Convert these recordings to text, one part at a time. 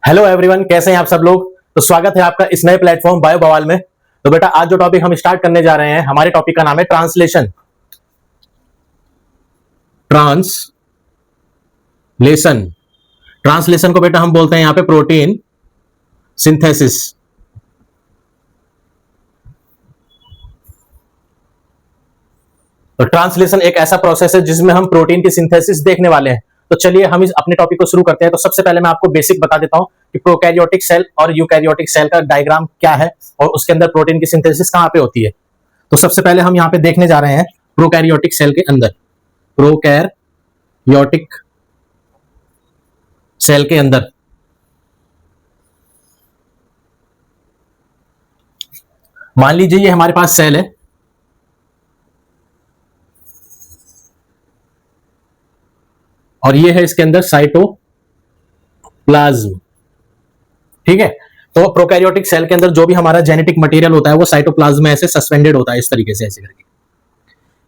Hello everyone, कैसे हैं आप सब लोग। तो स्वागत है आपका इस नए प्लेटफॉर्म बायो बवाल में। तो बेटा, आज जो टॉपिक हम स्टार्ट करने जा रहे हैं, हमारे टॉपिक का नाम है ट्रांसलेशन। ट्रांसलेशन ट्रांसलेशन को बेटा हम बोलते हैं यहां पे प्रोटीन सिंथेसिस। तो ट्रांसलेशन एक ऐसा प्रोसेस है जिसमें हम प्रोटीन की सिंथेसिस देखने वाले हैं। तो चलिए हम इस अपने टॉपिक को शुरू करते हैं। तो सबसे पहले मैं आपको बेसिक बता देता हूं कि प्रोकैरियोटिक सेल और यूकैरियोटिक सेल का डायग्राम क्या है और उसके अंदर प्रोटीन की सिंथेसिस कहां पे होती है। तो सबसे पहले हम यहां पे देखने जा रहे हैं प्रोकैरियोटिक सेल के अंदर। प्रोकैरियोटिक सेल के अंदर मान लीजिए ये हमारे पास सेल है और ये है इसके अंदर साइटोप्लाज्म। ठीक है। तो प्रोकैरियोटिक सेल के अंदर जो भी हमारा जेनेटिक मटेरियल होता है वो साइटोप्लाज्म में ऐसे सस्पेंडेड होता है, इस तरीके से ऐसे करके।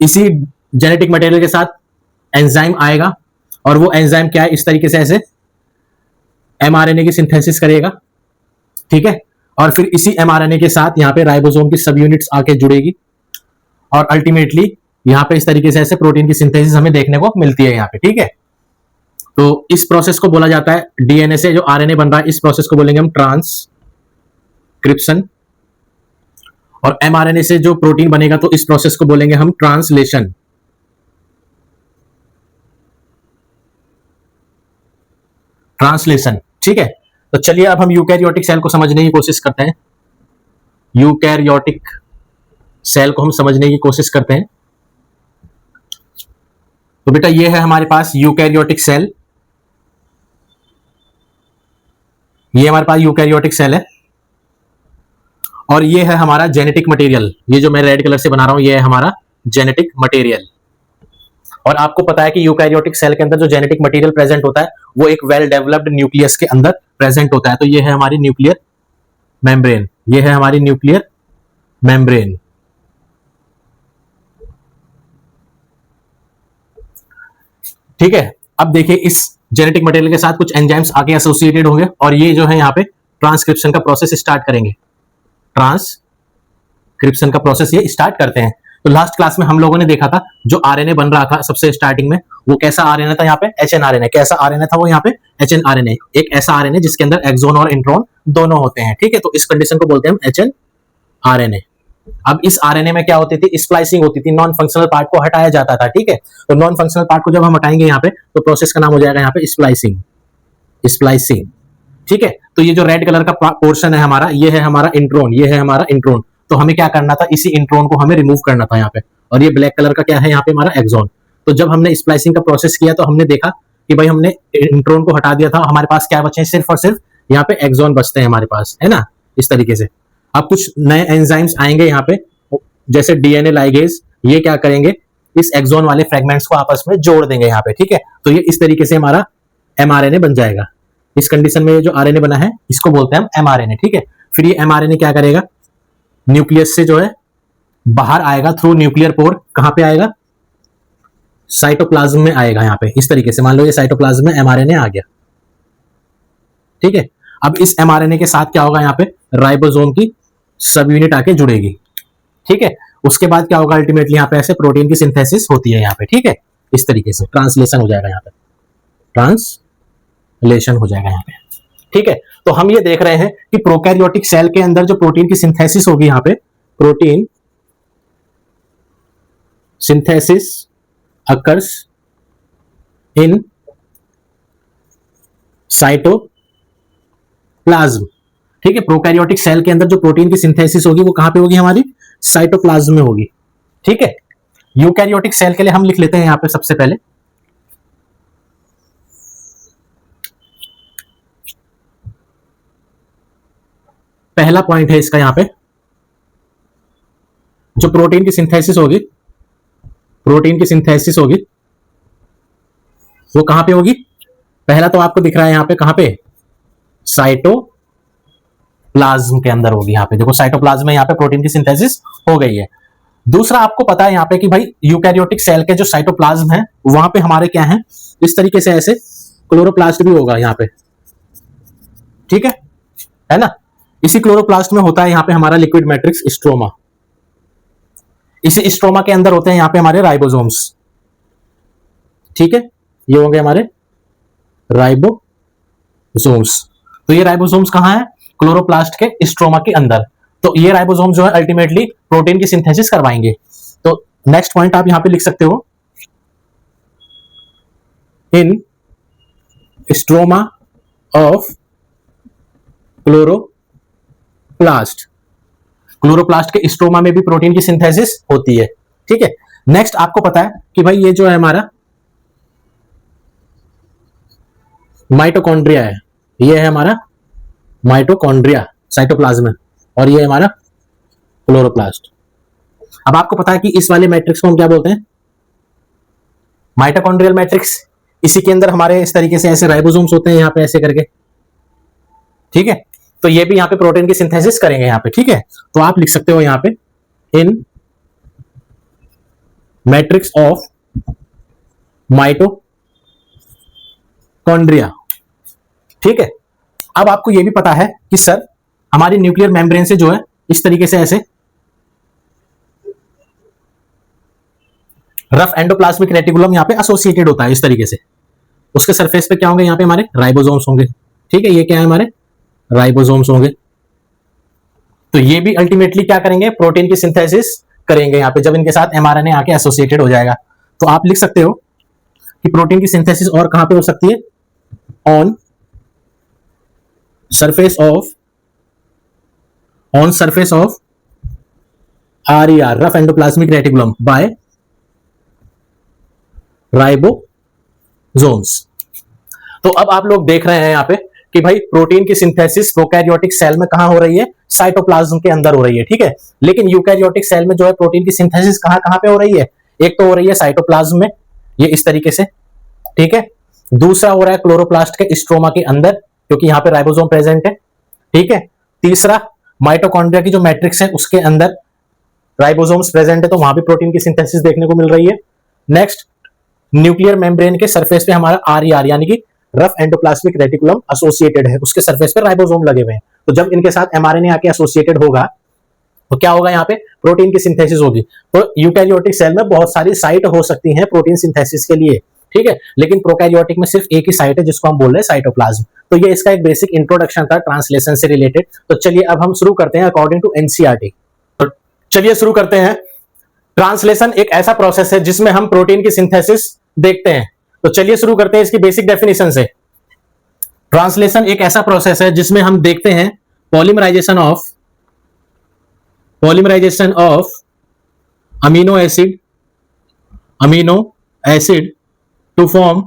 इसी जेनेटिक मटेरियल के साथ एंजाइम आएगा और वो एंजाइम क्या है, इस तरीके से ऐसे एमआरएनए की सिंथेसिस करेगा। ठीक है। और फिर इसी एमआरएनए के साथ यहाँ पे राइबोसोम की सब यूनिट्स आके जुड़ेगी और अल्टीमेटली यहाँ पे इस तरीके से ऐसे प्रोटीन की सिंथेसिस हमें देखने को मिलती है यहाँ पे। ठीक है। तो इस प्रोसेस को बोला जाता है, डीएनए से जो आरएनए बन रहा है इस प्रोसेस को बोलेंगे हम ट्रांसक्रिप्शन, और एमआरएनए से जो प्रोटीन बनेगा तो इस प्रोसेस को बोलेंगे हम ट्रांसलेशन। ट्रांसलेशन। ठीक है। तो चलिए अब हम यूकैरियोटिक सेल को समझने की कोशिश करते हैं। यूकैरियोटिक सेल को हम समझने की कोशिश करते हैं। तो बेटा ये है हमारे पास यूकैरियोटिक सेल। ये हमारे पास यूकैरियोटिक सेल है और ये है हमारा जेनेटिक मटेरियल। ये जो मैं रेड कलर से बना रहा हूं ये है हमारा जेनेटिक मटेरियल। और आपको पता है कि यूकैरियोटिक सेल के अंदर जो जेनेटिक मटेरियल प्रेजेंट होता है वो एक वेल डेवलप्ड न्यूक्लियस के अंदर प्रेजेंट होता है। तो ये है हमारी न्यूक्लियर मेम्ब्रेन। ये है हमारी न्यूक्लियर मेम्ब्रेन। ठीक है। अब देखिए इस जेनेटिक मटेरियल के साथ कुछ एंजाइम्स आके एसोसिएटेड होंगे और ये जो है यहाँ पे ट्रांसक्रिप्शन का प्रोसेस स्टार्ट करेंगे। ट्रांसक्रिप्शन का प्रोसेस ये स्टार्ट करते हैं। तो लास्ट क्लास में हम लोगों ने देखा था जो आरएनए बन रहा था सबसे स्टार्टिंग में, वो कैसा आरएनए था यहाँ पे, एचएनआरएनए। कैसा आरएनए था वो यहाँ पे, एचएनआरएनए। एक ऐसा आरएनए जिसके अंदर एक्सोन और इंट्रॉन दोनों होते हैं। ठीक है। तो इस कंडीशन को बोलते हैं हम एचएनआरएनए। अब इस आरएनए में क्या होती थी, स्प्लाइसिंग होती थी, नॉन फंक्शनल पार्ट को हटाया जाता था। ठीक है। तो नॉन फंक्शनल पार्ट को जब हम हटाएंगे यहाँ पे तो प्रोसेस का नाम हो जाएगा यहाँ पे स्प्लाइसिंग। स्प्लाइसिंग। ठीक है। तो ये जो रेड कलर का पोर्शन है हमारा, ये है हमारा इंट्रोन। ये है हमारा इंट्रोन। तो हमें क्या करना था, इसी इंट्रोन को हमें रिमूव करना था यहाँ पे। और ये ब्लैक कलर का क्या है यहाँ पे, हमारा एक्सोन। तो जब हमने स्प्लाइसिंग का प्रोसेस किया तो हमने देखा कि भाई हमने इंट्रोन को हटा दिया था, हमारे पास क्या बचे हैं, सिर्फ और सिर्फ यहाँ पे एक्सोन बचते हैं हमारे पास, है ना, इस तरीके से। अब कुछ नए एंजाइम्स आएंगे यहाँ पे, जैसे डीएनए लाइगेज। ये क्या करेंगे, इस एक्सोन वाले फ्रेगमेंट्स को आपस में जोड़ देंगे यहाँ पे। ठीक है। तो ये इस तरीके से हमारा एमआरएनए बन जाएगा। इस कंडीशन में ये जो आरएनए बना है इसको बोलते हैं हम एमआरएनए। ठीक है। फिर ये एमआरएनए क्या करेगा, न्यूक्लियस से जो है बाहर आएगा थ्रू न्यूक्लियर पोर। कहां पे आएगा, साइटोप्लाज्म में आएगा यहाँ पे। इस तरीके से मान लो ये साइटोप्लाज्म में एमआरएनए आ गया। ठीक है। अब इस एमआरएनए के साथ क्या होगा, यहाँ पे राइबोसोम की सब यूनिट आके जुड़ेगी। ठीक है। उसके बाद क्या होगा, अल्टीमेटली यहाँ पे ऐसे प्रोटीन की सिंथेसिस होती है यहाँ पे। ठीक है। इस तरीके से ट्रांसलेशन हो जाएगा यहाँ पे, ट्रांसलेशन हो जाएगा यहाँ पे। ठीक है। तो हम ये देख रहे हैं कि प्रोकैरियोटिक सेल के अंदर जो प्रोटीन की सिंथेसिस होगी यहाँ पे, protein synthesis occurs in cytoplasm. ठीक है। प्रोकैरियोटिक सेल के अंदर जो प्रोटीन की सिंथेसिस होगी वो कहां पे होगी, हमारी साइटोप्लाज्म में होगी। ठीक है। यूकैरियोटिक सेल के लिए हम लिख लेते हैं यहां पे सबसे पहले पहला पॉइंट है इसका, यहां पे जो प्रोटीन की सिंथेसिस होगी, प्रोटीन की सिंथेसिस होगी वो कहां पे होगी, पहला तो आपको दिख रहा है यहां पे, कहां पे, साइटोप्लाज्म के अंदर होगी। यहां पे देखो साइटोप्लाज्म में यहाँ पे प्रोटीन की सिंथेसिस हो गई है। दूसरा आपको पता है यहाँ पे कि भाई यूकैरियोटिक सेल के जो साइटोप्लाज्म है वहां पे हमारे क्या है, इस तरीके से ऐसे क्लोरोप्लास्ट भी होगा यहाँ पे। है ना। इसी क्लोरोप्लास्ट में होता है यहाँ पे हमारा लिक्विड मैट्रिक्स स्ट्रोमा। इसी स्ट्रोमा के अंदर होते हैं यहाँ पे हमारे राइबोसोम्स, ठीक है, ये होंगे हमारे राइबोसोम्स। तो ये राइबोसोम्स कहाँ है, क्लोरोप्लास्ट के स्ट्रोमा के अंदर। तो ये राइबोसोम जो है अल्टीमेटली प्रोटीन की सिंथेसिस करवाएंगे। तो नेक्स्ट पॉइंट आप यहां पे लिख सकते हो, इन स्ट्रोमा ऑफ क्लोरोप्लास्ट। क्लोरोप्लास्ट के स्ट्रोमा में भी प्रोटीन की सिंथेसिस होती है, ठीक है। नेक्स्ट आपको पता है कि भाई ये जो है हमारा माइटोकॉन्ड्रिया है, ये है हमारा माइटोकॉन्ड्रिया साइटोप्लाज्म, और ये है हमारा क्लोरोप्लास्ट। अब आपको पता है कि इस वाले मैट्रिक्स को हम क्या बोलते हैं, माइटोकॉन्ड्रियल मैट्रिक्स। इसी के अंदर हमारे इस तरीके से ऐसे राइबोसोम्स होते हैं यहां पे ऐसे करके, ठीक है। तो ये भी यहां पे प्रोटीन की सिंथेसिस करेंगे यहां पे, ठीक है। तो आप लिख सकते हो यहां पे इन मैट्रिक्स ऑफ माइटोकॉन्ड्रिया, ठीक है। अब आपको यह भी पता है कि सर हमारी न्यूक्लियर मेम्ब्रेन से जो है इस तरीके से ऐसे रफ एंडोप्लाज्मिक रेटिकुलम यहां पे एसोसिएटेड होता है इस तरीके से। उसके सरफेस पे क्या होंगे, यहां पे हमारे राइबोसोम्स होंगे, ठीक है। ये क्या है, हमारे राइबोसोम्स होंगे। तो ये भी अल्टीमेटली क्या करेंगे, प्रोटीन की सिंथेसिस करेंगे यहां पे, जब इनके साथ एमआरएनए आके एसोसिएटेड हो जाएगा। तो आप लिख सकते हो कि प्रोटीन की सिंथेसिस और कहां पे हो सकती है, on surface of RER, rough endoplasmic reticulum, by ribosomes. तो अब आप लोग देख रहे हैं यहां पे कि भाई प्रोटीन की सिंथेसिस प्रोकैरियोटिक सेल में कहां हो रही है, साइटोप्लाज्म के अंदर हो रही है, ठीक है। लेकिन यूकैरियोटिक सेल में जो है प्रोटीन की सिंथेसिस कहां कहां पे हो रही है, एक तो हो रही है साइटोप्लाज्म में, ये इस तरीके से, ठीक है। दूसरा हो रहा है क्लोरोप्लास्ट के स्ट्रोमा के अंदर, क्योंकि यहां पे राइबोसोम प्रेजेंट है, ठीक है। तीसरा माइटोकॉन्ड्रिया की जो मैट्रिक्स है उसके अंदर राइबोसोम्स प्रेजेंट है, तो वहां भी प्रोटीन की सिंथेसिस देखने को मिल रही है। नेक्स्ट, न्यूक्लियर मेम्ब्रेन के सरफेस पे हमारा RER यानी कि रफ एंडोप्लाज्मिक रेटिकुलम एसोसिएटेड है, उसके सरफेस पे राइबोसोम लगे हुए हैं। तो जब इनके साथ एमआरएनए आके एसोसिएटेड होगा तो क्या होगा, यहाँ पे प्रोटीन की सिंथेसिस होगी। तो यूकैरियोटिक सेल में बहुत सारी साइट हो सकती हैं प्रोटीन सिंथेसिस के लिए, ठीक है। लेकिन प्रोकैरियोटिक में सिर्फ एक ही साइट है जिसको हम बोल रहे हैं साइटोप्लाज्म। तो ये इसका एक बेसिक इंट्रोडक्शन था ट्रांसलेशन से रिलेटेड। तो चलिए अब हम शुरू करते हैं अकॉर्डिंग टू एनसीईआरटी। तो चलिए शुरू करते हैं। ट्रांसलेशन एक ऐसा प्रोसेस है जिसमें हम प्रोटीन की सिंथेसिस देखते हैं। तो चलिए शुरू करते हैं इसकी बेसिक डेफिनेशन से। ट्रांसलेशन एक ऐसा प्रोसेस है जिसमें हम देखते हैं polymerization of amino acid to form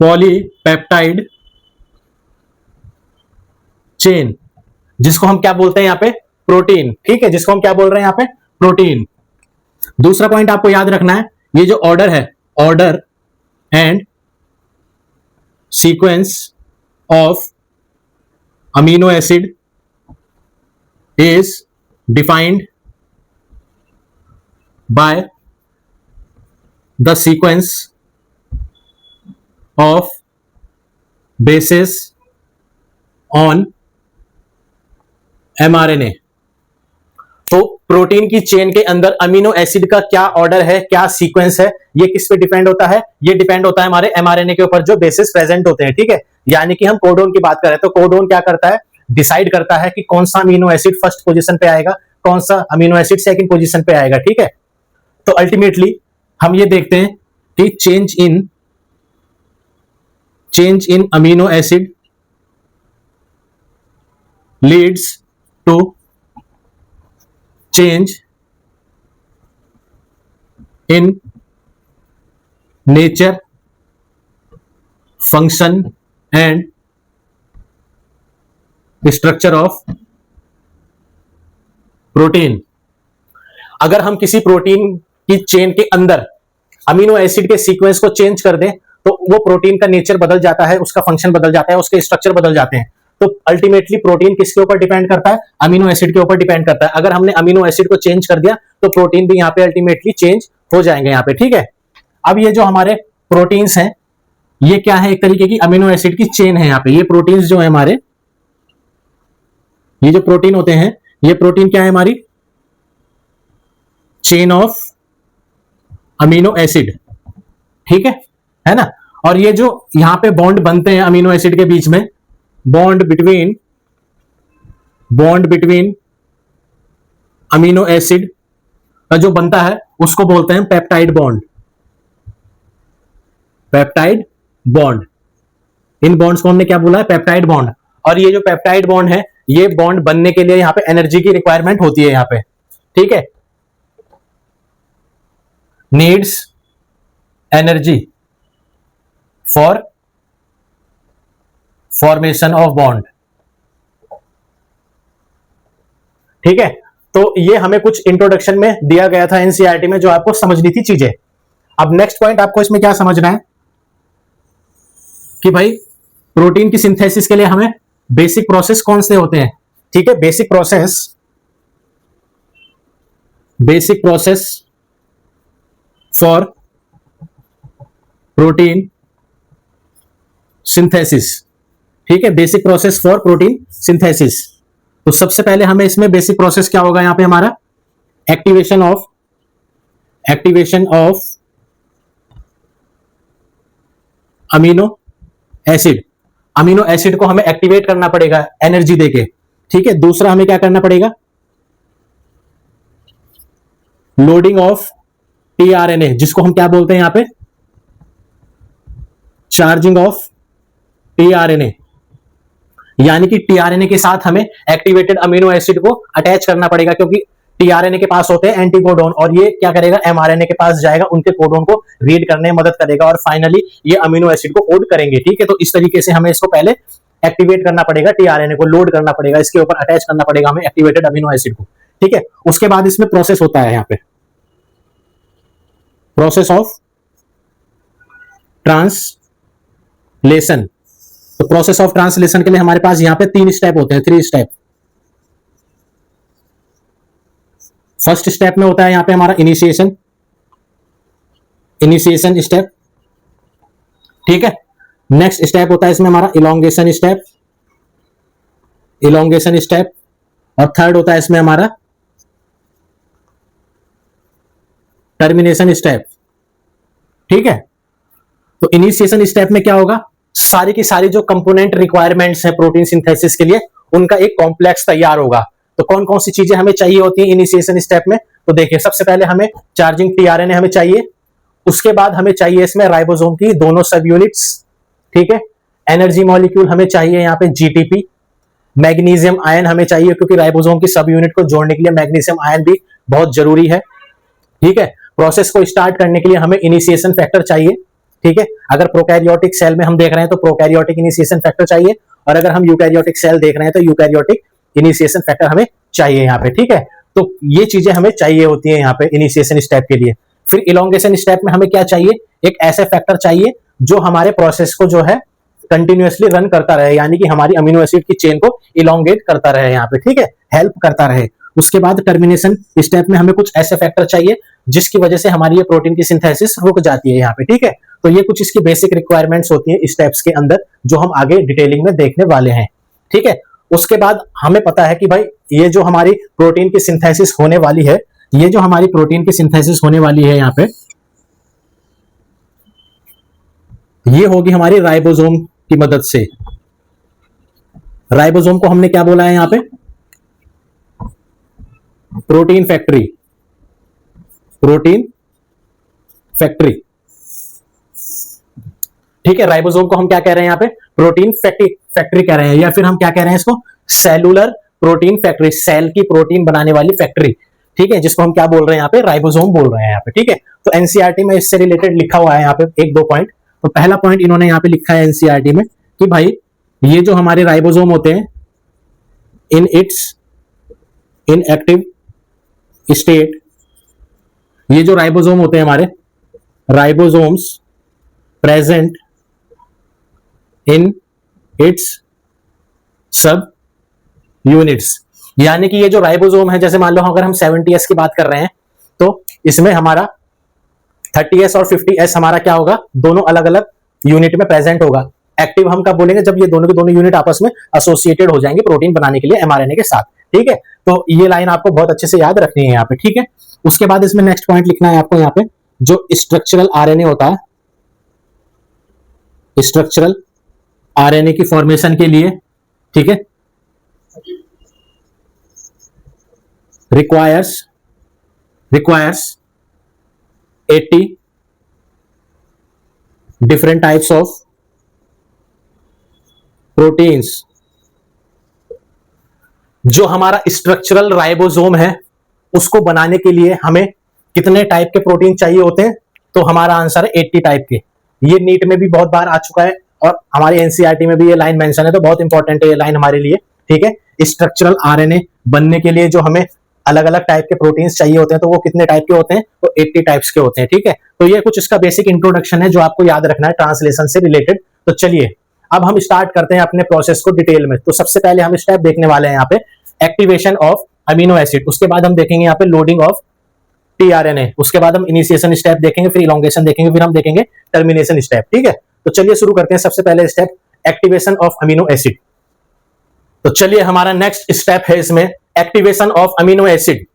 polypeptide chain, जिसको हम क्या बोलते हैं यहां पे, प्रोटीन, ठीक है। जिसको हम क्या बोल रहे हैं यहां पे, प्रोटीन। दूसरा पॉइंट आपको याद रखना है, ये जो ऑर्डर है, order and sequence of amino acid is defined by the sequence of basis on mRNA। तो प्रोटीन की चेन के अंदर अमीनो एसिड का क्या ऑर्डर है, क्या सीक्वेंस है, ये किस पे डिपेंड होता है, ये डिपेंड होता है हमारे mRNA के ऊपर जो बेसिस प्रेजेंट होते हैं, ठीक है। यानी कि हम कोडोन की बात करें तो कोडोन क्या करता है, डिसाइड करता है कि कौन सा अमीनो एसिड फर्स्ट पोजीशन पे आएगा, कौन सा अमीनो एसिड सेकंड पोजीशन पे आएगा, ठीक है। तो अल्टीमेटली हम ये देखते हैं कि change in amino acid leads to change in nature, function and structure of protein. अगर हम किसी प्रोटीन की चेन के अंदर अमीनो एसिड के सीक्वेंस को चेंज कर दें तो वो प्रोटीन का नेचर बदल जाता है, उसका फंक्शन बदल जाता है, उसके स्ट्रक्चर बदल जाते हैं। तो अल्टीमेटली प्रोटीन किसके ऊपर डिपेंड करता है, अमीनो एसिड के ऊपर डिपेंड करता है। अगर हमने अमीनो एसिड को चेंज कर दिया तो प्रोटीन भी यहाँ पे अल्टीमेटली चेंज हो जाएंगे यहाँ पे, ठीक है। अब ये जो हमारे प्रोटीन्स हैं ये क्या है, एक तरीके की अमीनो एसिड की चेन है यहाँ पे। ये प्रोटीन्स जो है हमारे, ये जो प्रोटीन होते हैं, ये प्रोटीन क्या है हमारी, चेन ऑफ अमीनो एसिड, ठीक है ना। और ये जो यहां पे बॉन्ड बनते हैं अमीनो एसिड के बीच में, बॉन्ड बिटवीन अमीनो एसिड का जो बनता है उसको बोलते हैं पेप्टाइड बॉन्ड। इन बॉन्ड्स को हमने क्या बोला है, पेप्टाइड बॉन्ड। और ये जो पेप्टाइड बॉन्ड है, ये बॉन्ड बनने के लिए यहां पे एनर्जी की रिक्वायरमेंट होती है यहां पे, ठीक है, needs energy for formation of bond, ठीक है। तो ये हमें कुछ इंट्रोडक्शन में दिया गया था एनसीईआरटी में, जो आपको समझनी थी चीजें। अब नेक्स्ट पॉइंट आपको इसमें क्या समझना है कि भाई प्रोटीन की सिंथेसिस के लिए हमें बेसिक प्रोसेस कौन से होते हैं, ठीक है। Basic process for protein synthesis, ठीक है, basic process for protein synthesis. तो सबसे पहले हमें इसमें बेसिक प्रोसेस क्या होगा यहां पे हमारा, एक्टिवेशन ऑफ अमीनो एसिड को हमें एक्टिवेट करना पड़ेगा एनर्जी देके, ठीक है। दूसरा हमें क्या करना पड़ेगा, लोडिंग ऑफ टीआरएनए, जिसको हम क्या बोलते हैं यहां पे, चार्जिंग ऑफ टीआरएनए, यानी कि टीआरएनए के साथ हमें एक्टिवेटेड अमीनो एसिड को अटैच करना पड़ेगा, क्योंकि टीआरएनए के पास होते हैं एंटीकोडोन, और ये क्या करेगा, एमआरएनए के पास जाएगा, उनके कोडोन को रीड करने में मदद करेगा, और फाइनली ये अमीनो एसिड को कोड करेंगे, ठीक है। तो इस तरीके से हमें इसको पहले एक्टिवेट करना पड़ेगा, टीआरएनए को लोड करना पड़ेगा, इसके ऊपर अटैच करना पड़ेगा हमें एक्टिवेटेड अमीनो एसिड को, ठीक है। उसके बाद इसमें प्रोसेस होता है यहाँ पे, प्रोसेस ऑफ ट्रांसलेशन। तो प्रोसेस ऑफ ट्रांसलेशन के लिए हमारे पास यहां पे 3 स्टेप होते हैं, 3 स्टेप। फर्स्ट स्टेप में होता है यहां पे हमारा इनिशिएशन स्टेप, ठीक है। नेक्स्ट स्टेप होता है इसमें हमारा इलोंगेशन स्टेप, और थर्ड होता है इसमें हमारा टर्मिनेशन स्टेप, ठीक है। तो इनिशिएशन स्टेप में क्या होगा, सारी की सारी जो कंपोनेंट रिक्वायरमेंट्स है प्रोटीन सिंथेसिस के लिए, उनका एक कॉम्प्लेक्स तैयार होगा। तो कौन कौन सी चीजें हमें चाहिए होती है इनिशिएशन स्टेप में, तो देखिए सबसे पहले हमें चार्जिंग टीआरएनए हमें चाहिए, उसके बाद हमें चाहिए इसमें राइबोसोम की दोनों सब यूनिट्स, ठीक है। एनर्जी मॉलिक्यूल हमें चाहिए यहाँ पे जीटीपी, मैग्नीशियम आयन हमें चाहिए, क्योंकि राइबोसोम की सब यूनिट को जोड़ने के लिए मैग्नीशियम आयन भी बहुत जरूरी है, ठीक है। प्रोसेस को स्टार्ट करने के लिए हमें इनिशिएशन फैक्टर चाहिए, ठीक है। अगर प्रोकैरियोटिक सेल में हम देख रहे हैं तो प्रोकैरियोटिक इनिशिएशन फैक्टर चाहिए, और अगर हम यूकैरियोटिक सेल देख रहे हैं तो यूकैरियोटिक इनिशिएशन फैक्टर हमें चाहिए यहाँ पे, ठीक है। तो ये चीजें हमें चाहिए होती है यहाँ पे इनिशिएशन स्टेप के लिए। फिर इलोंगेशन स्टेप में हमें क्या चाहिए, एक ऐसे फैक्टर चाहिए जो हमारे प्रोसेस को जो है कंटिन्यूअसली रन करता रहे, यानी कि हमारी अमीनो एसिड की चेन को इलोंगेट करता रहे यहाँ पे, ठीक है, हेल्प करता रहे। उसके बाद टर्मिनेशन स्टेप में हमें कुछ ऐसे फैक्टर चाहिए जिसकी वजह से हमारी ये प्रोटीन की सिंथेसिस रुक जाती है यहाँ पे, ठीक है। तो ये कुछ इसकी बेसिक रिक्वायरमेंट्स होती है स्टेप्स के अंदर, जो हम आगे डिटेलिंग में देखने वाले हैं, ठीक है। उसके बाद हमें पता है कि भाई ये जो हमारी प्रोटीन की सिंथेसिस होने वाली है, ये जो हमारी प्रोटीन की सिंथेसिस होने वाली है यहाँ पे, ये होगी हमारी राइबोसोम की मदद से। राइबोसोम को हमने क्या बोला है यहाँ पे, प्रोटीन फैक्ट्री, ठीक है। राइबोसोम को हम क्या कह रहे हैं यहाँ पे, प्रोटीन फैक्ट्री कह रहे हैं, या फिर हम क्या कह रहे हैं इसको, सेलुलर प्रोटीन फैक्ट्री, सेल की प्रोटीन बनाने वाली फैक्ट्री, ठीक है, जिसको हम क्या बोल रहे हैं यहाँ पे, राइबोसोम बोल रहे हैं यहाँ पे, ठीक है। तो एनसीईआरटी में इससे रिलेटेड लिखा हुआ है यहाँ पे 1-2 पॉइंट। तो पहला पॉइंट इन्होंने यहाँ पे लिखा है एनसीईआरटी में कि भाई ये जो हमारे राइबोसोम होते हैं, इन इट्स इनएक्टिव स्टेट, ये जो राइबोसोम होते हैं हमारे, राइबोसोम्स प्रेजेंट इन इट्स सब यूनिट्स, यानी कि ये जो राइबोसोम है, जैसे मान लो अगर हम 70S की बात कर रहे हैं, तो इसमें हमारा 30S और 50S हमारा क्या होगा, दोनों अलग अलग यूनिट में प्रेजेंट होगा। एक्टिव हम कब बोलेंगे, जब ये दोनों के दोनों यूनिट आपस में एसोसिएटेड हो जाएंगे प्रोटीन बनाने के लिए एमआरएनए के साथ। ठीक है, तो ये लाइन आपको बहुत अच्छे से याद रखनी है यहाँ पे। ठीक है, उसके बाद इसमें नेक्स्ट पॉइंट लिखना है आपको यहाँ पे, जो स्ट्रक्चरल आरएनए होता है, स्ट्रक्चरल आरएनए की फॉर्मेशन के लिए, ठीक है, requires 80 different types of proteins। जो हमारा स्ट्रक्चरल राइबोसोम है उसको बनाने के लिए हमें कितने टाइप के प्रोटीन चाहिए होते हैं, तो हमारा आंसर है 80 टाइप के। ये नीट में भी बहुत बार आ चुका है और हमारे एनसीईआरटी में भी ये लाइन मेंशन है, तो बहुत इंपॉर्टेंट है ये लाइन हमारे लिए। ठीक है, स्ट्रक्चरल आरएनए बनने के लिए जो हमें अलग अलग टाइप के प्रोटीन्स चाहिए होते हैं, तो वो कितने टाइप के होते हैं, तो 80 टाइप्स के होते हैं। ठीक है, तो ये कुछ इसका बेसिक इंट्रोडक्शन है जो आपको याद रखना है ट्रांसलेशन से रिलेटेड। तो चलिए अब हम स्टार्ट करते हैं अपने प्रोसेस को डिटेल में। तो सबसे पहले हम स्टेप देखने वाले हैं यहाँ पे एक्टिवेशन ऑफ अमीनो एसिड, उसके बाद हम देखेंगे यहाँ पे लोडिंग ऑफ टीआरएनए, उसके बाद हम इनिशिएशन स्टेप देखेंगे, फिर इलोंगेशन देखेंगे, फिर हम देखेंगे टर्मिनेशन स्टेप। ठीक है, तो चलिए शुरू करते हैं। सबसे पहले step activation of amino acid. तो चलिए हमारा नेक्स्ट स्टेप है इसमें activation of amino acid.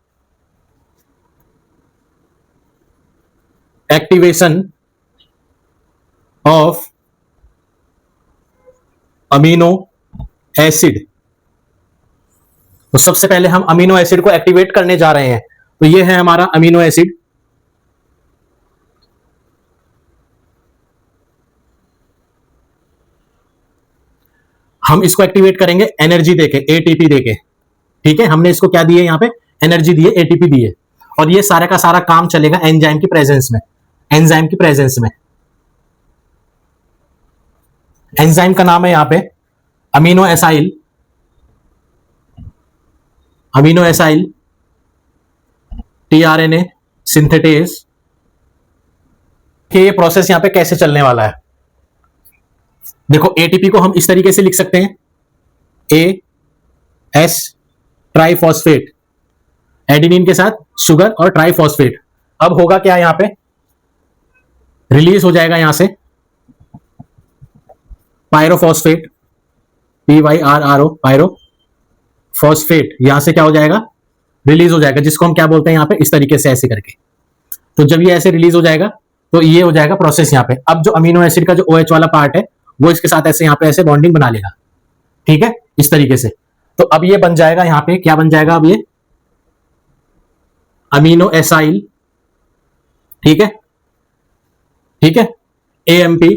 Activation of amino acid. तो सबसे पहले हम अमीनो एसिड को एक्टिवेट करने जा रहे हैं। तो ये है हमारा अमीनो एसिड। हम इसको एक्टिवेट करेंगे एनर्जी देके, एटीपी देके। ठीक है, हमने इसको क्या दिए यहाँ पे, एनर्जी दिए, एटीपी दिए, और ये सारा का सारा काम चलेगा एंजाइम की प्रेजेंस में। एंजाइम की प्रेजेंस में, एंजाइम का नाम है यहाँ पे amino acyl, amino acyl tRNA synthetase के। ये प्रोसेस यहां पे कैसे चलने वाला है, देखो एटीपी को हम इस तरीके से लिख सकते हैं, ए एस ट्राइफॉस्फेट, एडेनिन के साथ शुगर और ट्राइफॉस्फेट। अब होगा क्या, यहां पे रिलीज हो जाएगा यहां से पायरोफॉस्फेट, PYRRO, पायरोफॉस्फेट, यहां से क्या हो जाएगा, रिलीज हो जाएगा, जिसको हम क्या बोलते हैं यहां पे, इस तरीके से ऐसे करके। तो जब ये ऐसे रिलीज हो जाएगा तो ये हो जाएगा प्रोसेस यहां पे। अब जो अमीनो एसिड का जो OH वाला पार्ट है वो इसके साथ ऐसे यहां पे ऐसे बॉन्डिंग बना लेगा। ठीक है, इस तरीके से। तो अब ये बन जाएगा यहां पे, क्या बन जाएगा अब ये अमीनो एसाइल। ठीक है, ठीक है, AMP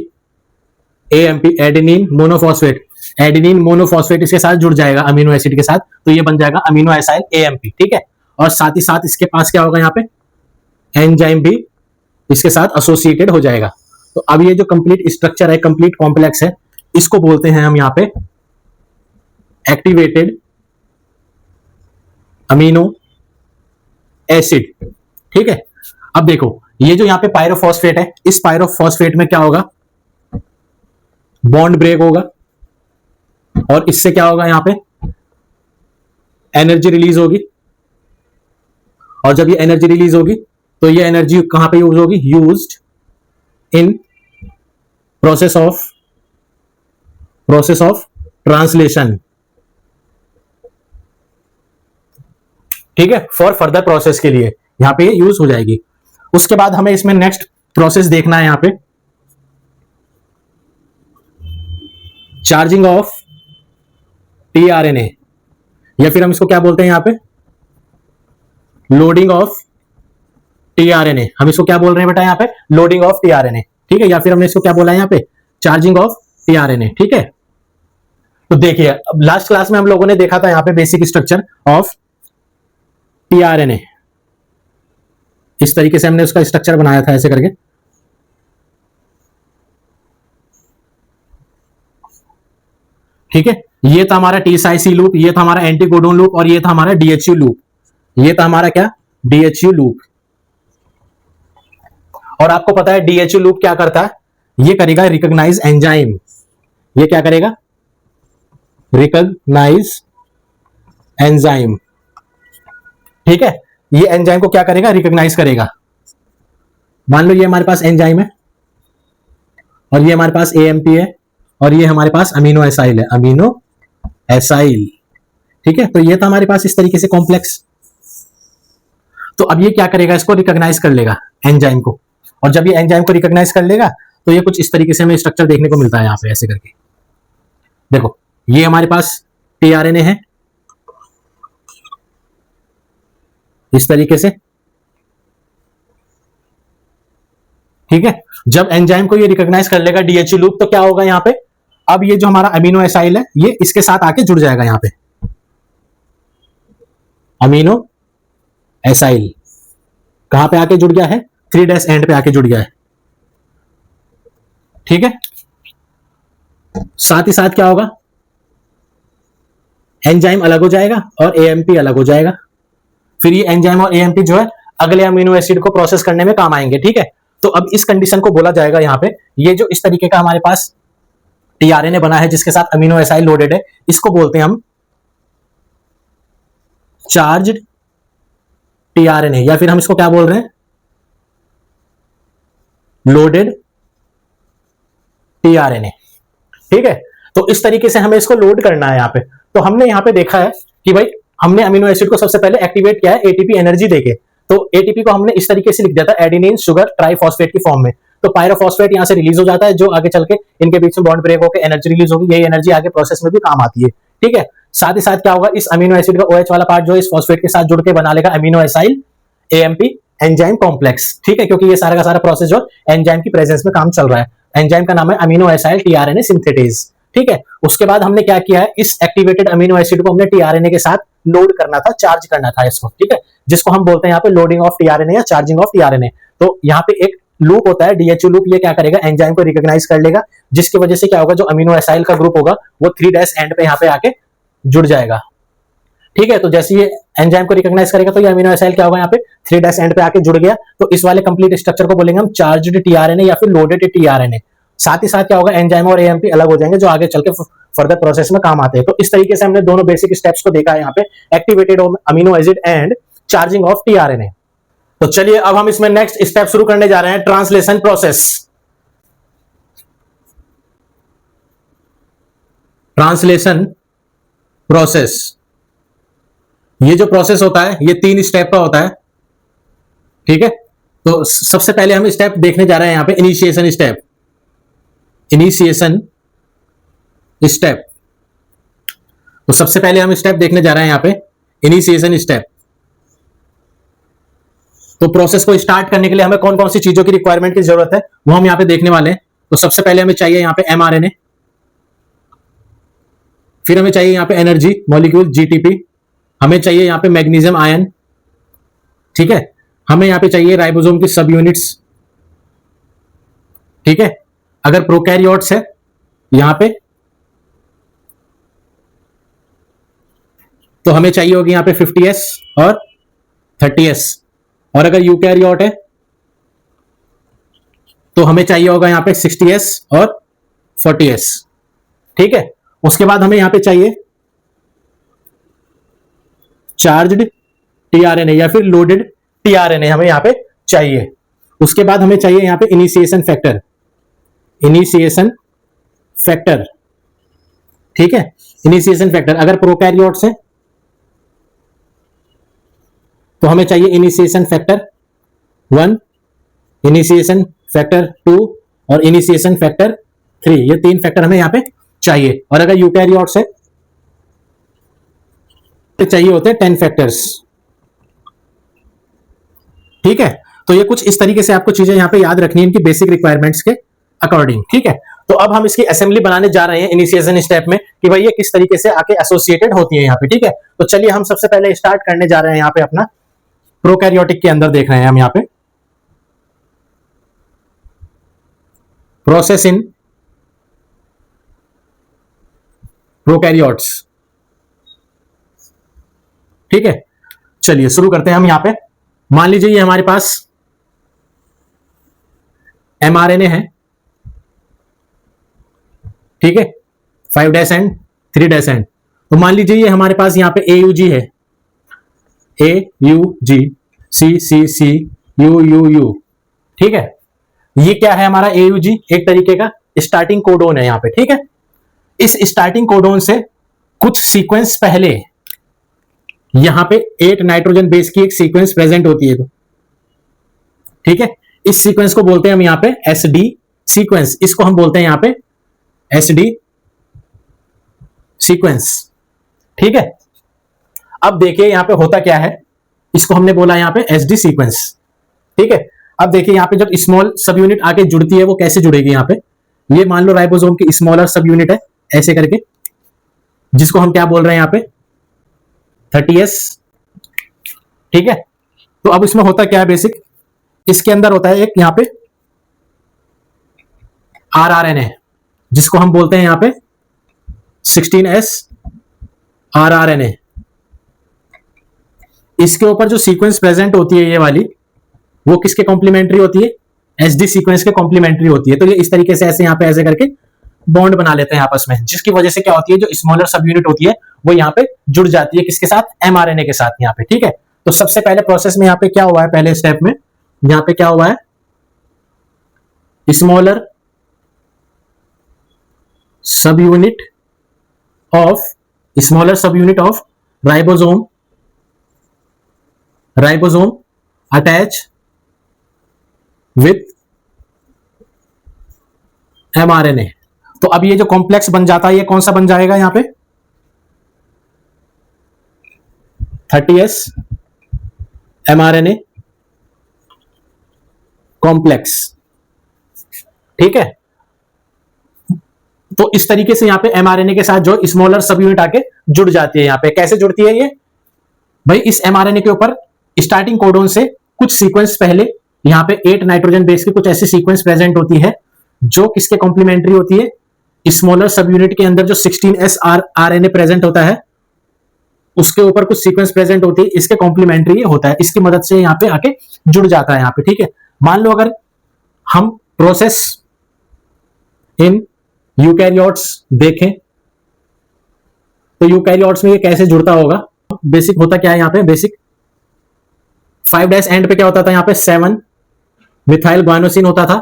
adenine monophosphate, adenine monophosphate इसके साथ जुड़ जाएगा अमीनो एसिड के साथ, तो ये बन जाएगा अमीनो एसाइल AMP। ठीक है, और साथ ही साथ इसके पास क्या होगा, यहाँ पे एंजाइम भी इसके साथ एसोसिएटेड हो जाएगा। तो अब ये जो कंप्लीट स्ट्रक्चर है, कंप्लीट कॉम्प्लेक्स है, इसको बोलते हैं हम यहाँ पे एक्टिवेटेड अमीनो एसिड। ठीक है, अब देखो ये जो यहाँ पे पायरोफॉस्फेट है, इस पायरोफॉस्फेट में क्या होगा, बॉन्ड ब्रेक होगा, और इससे क्या होगा, यहां पे एनर्जी रिलीज होगी। और जब ये एनर्जी रिलीज होगी तो ये एनर्जी कहां पे यूज होगी, used in process of translation. ठीक है, फॉर फर्दर प्रोसेस के लिए यहां पे यूज हो जाएगी। उसके बाद हमें इसमें नेक्स्ट प्रोसेस देखना है, यहां पे चार्जिंग ऑफ टीआरएनए, या फिर हम इसको क्या बोलते हैं यहां पे, लोडिंग ऑफ टीआरएनए। हम इसको क्या बोल रहे हैं बेटा यहां पे, लोडिंग ऑफ टीआरएनए। ठीक है, या फिर हमने इसको क्या बोला है यहां पे, चार्जिंग ऑफ टीआरएनए। ठीक है, तो देखिए अब लास्ट क्लास में हम लोगों ने देखा था यहां पे बेसिक स्ट्रक्चर ऑफ टीआरएनए, इस तरीके से हमने उसका स्ट्रक्चर बनाया था ऐसे करके। ठीक है, ये था हमारा TSIC लूप, ये था हमारा एंटीकोडोन लूप, और ये था हमारा DHU लूप। ये था हमारा क्या, DHU लूप। और आपको पता है DHU लूप क्या करता है, ये करेगा रिकॉग्नाइज एंजाइम। ये क्या करेगा, रिकॉग्नाइज एंजाइम। ठीक है, ये एंजाइम को क्या करेगा, रिकॉग्नाइज करेगा। मान लो ये हमारे पास एंजाइम है, और ये हमारे पास AMP है, और ये हमारे पास अमीनो एसाइल है, अमीनो एसाइल। ठीक है, तो ये था हमारे पास इस तरीके से कॉम्प्लेक्स। तो अब ये क्या करेगा, इसको रिकॉग्नाइज कर लेगा एंजाइम को, और जब ये एंजाइम को रिकॉग्नाइज कर लेगा तो ये कुछ इस तरीके से हमें स्ट्रक्चर देखने को मिलता है यहां पे ऐसे करके। देखो ये हमारे पास tRNA है इस तरीके से। ठीक है, जब एंजाइम को ये रिकॉग्नाइज कर लेगा DHE लूप, तो क्या होगा यहाँ पे, अब ये जो हमारा अमीनो एसाइल है ये इसके साथ आके जुड़ जाएगा यहाँ पे, अमीनो एसाइल कहां पे आके जुड़ गया है, 3' एंड पे आके जुड़ गया है। ठीक है, साथ ही साथ क्या होगा, एंजाइम अलग हो जाएगा और AMP अलग हो जाएगा। फिर ये एंजाइम और AMP जो है अगले अमीनो एसिड को प्रोसेस करने में काम आएंगे। ठीक है, तो अब इस कंडीशन को बोला जाएगा यहाँ पे, ये जो इस तरीके का हमारे पास tRNA बना है जिसके साथ अमीनो एसाइल लोडेड है, इसको बोलते हैं हम चार्ज्ड tRNA, या फिर हम इसको क्या बोल रहे हैं, लोडेड tRNA। ठीक है, तो इस तरीके से हमें इसको लोड करना है यहाँ पे। तो हमने यहाँ पे देखा है कि भाई हमने अमीनो एसिड को सबसे पहले एक्टिवेट किया है ATP एनर्जी देके, तो ATP को हमने इस तरीके से लिख दिया था एडेनिन शुगर ट्राइफॉस्फेट की फॉर्म में। तो पायरोफॉस्फेट यहाँ से रिलीज हो जाता है, जो आगे चल के इनके बीच में बॉन्ड ब्रेक होकर एनर्जी रिलीज होगी, यही एनर्जी आगे प्रोसेस में भी काम आती है। ठीक है, साथ ही साथ क्या होगा, इस अमीनो एसिड का OH वाला पार्ट जो इस फॉस्फेट के साथ जुड़ के बना लेगा amino acyl AMP enzyme complex. ठीक है, क्योंकि ये सारा का सारा प्रोसेस जो एंजाइम की प्रेजेंस में काम चल रहा है। एंजाइम का नाम है अमीनो एसाइल tRNA सिंथेटेज। ठीक है, उसके बाद हमने क्या किया है, इस एक्टिवेटेड अमीनो एसिड को हमने tRNA के साथ लोड करना था, चार्ज करना था इसको। ठीक है, जिसको हम बोलते हैं यहाँ पे लोडिंग ऑफ tRNA या चार्जिंग ऑफ tRNA। तो यहाँ पे एक लूप होता है DHE लूप, ये क्या करेगा, एंजाइम को रिकॉग्नाइज कर लेगा, जिसकी वजह से क्या होगा, जो अमीनो एसाइल का ग्रुप होगा वो 3' एंड पे यहाँ पे आके जुड़ जाएगा। ठीक है, तो जैसे ये एंजाइम को रिकॉग्नाइज करेगा तो ये अमीनो एसाइल क्या होगा, यहाँ पे 3' एंड पे आके जुड़ गया, तो इस वाले कंप्लीट स्ट्रक्चर को बोलेंगे हम चार्ज्ड tRNA या फिर लोडेड tRNA। साथ ही साथ क्या होगा, एंजाइम और AMP अलग हो जाएंगे, जो आगे चल के फर्दर प्रोसेस में काम आते हैं। तो इस तरीके से हमने दोनों बेसिक स्टेप्स को देखा है यहाँ पे, activated amino acid and charging of tRNA। तो चलिए अब हम इसमें नेक्स्ट स्टेप शुरू करने जा रहे हैं, ट्रांसलेशन प्रोसेस। ट्रांसलेशन प्रोसेस, ये जो प्रोसेस होता है ये 3 स्टेप का होता है। ठीक है, तो सबसे पहले हम स्टेप देखने जा रहे हैं यहाँ पे, इनिशिएशन स्टेप। इनिशिएशन स्टेप, तो सबसे पहले हम स्टेप देखने जा रहे हैं यहाँ पे, इनिशिएशन स्टेप। तो प्रोसेस को स्टार्ट करने के लिए हमें कौन कौन सी चीजों की रिक्वायरमेंट की जरूरत है वो हम यहाँ पे देखने वाले हैं। तो सबसे पहले हमें चाहिए यहाँ पे mRNA, फिर हमें चाहिए यहाँ पे एनर्जी मॉलिक्यूल GTP, हमें चाहिए यहाँ पे मैग्नीशियम आयन। ठीक है, हमें यहाँ पे चाहिए राइबोसोम की सब यूनिट्स। ठीक है, अगर प्रोकैरियोट्स है यहाँ पे तो हमें चाहिए होगी यहाँ पे 50s और 30s, और अगर यूकैरियोट है तो हमें चाहिए होगा यहाँ पे 60s और 40s। ठीक है, उसके बाद हमें यहाँ पे चाहिए चार्ज्ड tRNA या फिर लोडेड tRNA हमें यहाँ पे चाहिए। उसके बाद हमें चाहिए यहाँ पे इनिशिएशन फैक्टर, इनिशिएशन फैक्टर। ठीक है, इनिशिएशन फैक्टर अगर प्रोकैरियोट्स है तो हमें चाहिए इनिशिएशन फैक्टर 1, इनिशिएशन फैक्टर 2 और इनिशिएशन फैक्टर 3। ये 3 फैक्टर हमें यहाँ पे चाहिए, और अगर यूकैरियोट्स है तो चाहिए होते हैं 10 फैक्टर्स। ठीक है, तो ये कुछ इस तरीके से आपको चीजें यहाँ पे याद रखनी है इनकी बेसिक रिक्वायरमेंट्स के अकॉर्डिंग। ठीक है, तो अब हम इसकी असेंबली बनाने जा रहे हैं इनिशिएशन स्टेप में कि भाई ये किस तरीके से आके एसोसिएटेड होती है यहाँ पे। ठीक है, तो चलिए हम सबसे पहले स्टार्ट करने जा रहे हैं यहाँ पे अपना प्रोकैरियोटिक के अंदर देख रहे हैं हम यहाँ पे प्रोसेस इन प्रोकैरियोट्स। ठीक है, चलिए शुरू करते हैं हम यहाँ पे। मान लीजिए ये हमारे पास mRNA है। ठीक है, 5' एंड 3' एंड। तो मान लीजिए ये हमारे पास यहाँ पे AUG है, AUG CCC UUU। ठीक है, ये क्या है हमारा AUG, एक तरीके का स्टार्टिंग कोडोन है यहाँ पे, ठीक है। इस स्टार्टिंग कोडोन से कुछ सीक्वेंस पहले यहां पे 8 नाइट्रोजन बेस की एक सीक्वेंस प्रेजेंट होती है, ठीक है। इस सीक्वेंस को बोलते हैं हम यहां पे एसडी सीक्वेंस, इसको हम बोलते हैं यहां पे एसडी सीक्वेंस, ठीक है। अब देखिए यहां पे होता क्या है, इसको हमने बोला यहां पे एसडी सीक्वेंस, ठीक है। अब देखिए यहां पे जब स्मॉल सब यूनिट आके जुड़ती है, वो कैसे जुड़ेगी यहां पे, ये मान लो राइबोसोम की स्मॉलर सब यूनिट है ऐसे करके, जिसको हम क्या बोल रहे हैं यहां पे 30s, ठीक है। तो अब इसमें होता क्या है बेसिक, इसके अंदर होता है एक यहां पे rRNA, जिसको हम बोलते हैं यहां पे 16s rRNA। इसके ऊपर जो सीक्वेंस प्रेजेंट होती है ये वाली, वो किसके कॉम्प्लीमेंट्री होती है, एसडी सीक्वेंस के कॉम्प्लीमेंट्री होती है। तो ये इस तरीके से ऐसे यहां पे ऐसे करके बॉन्ड बना लेते हैं आपस में, जिसकी वजह से क्या होती है, जो स्मॉलर सब यूनिट होती है वो यहाँ पे जुड़ जाती है किसके साथ, एमआरएनए के साथ यहाँ पे, ठीक है। तो सबसे पहले प्रोसेस में यहाँ पे क्या हुआ है, पहले स्टेप में यहाँ पे क्या हुआ है, स्मॉलर सब unit of ribosome attach with mRNA. तो अब ये जो कॉम्प्लेक्स बन जाता है, ये कौन सा बन जाएगा यहां पे 30s एमआरएनए कॉम्प्लेक्स, ठीक है। तो इस तरीके से यहां पे एमआरएनए के साथ जो स्मॉलर सब यूनिट आके जुड़ जाती है। यहां पे कैसे जुड़ती है ये भाई, इस एमआरएनए के ऊपर स्टार्टिंग कोडोन से कुछ सीक्वेंस पहले यहां पे 8 नाइट्रोजन बेस की कुछ ऐसी सीक्वेंस प्रेजेंट होती है जो किसके कॉम्प्लीमेंट्री होती है, स्मॉलर सब यूनिट के अंदर जो 16s आरएनए प्रेजेंट होता है उसके ऊपर कुछ सीक्वेंस प्रेजेंट होती है, इसके कॉम्प्लीमेंट्री होता है, इसकी मदद से यहाँ पे आके जुड़ जाता है यहाँ पे, ठीक है। मान लो अगर हम प्रोसेस इन यूकैरियोट्स देखें तो यूकैरियोट्स में ये कैसे जुड़ता होगा। बेसिक होता क्या है यहाँ पे, बेसिक 5' एंड पे क्या होता था, यहाँ पे 7 मिथाइल ग्वानोसिन होता था,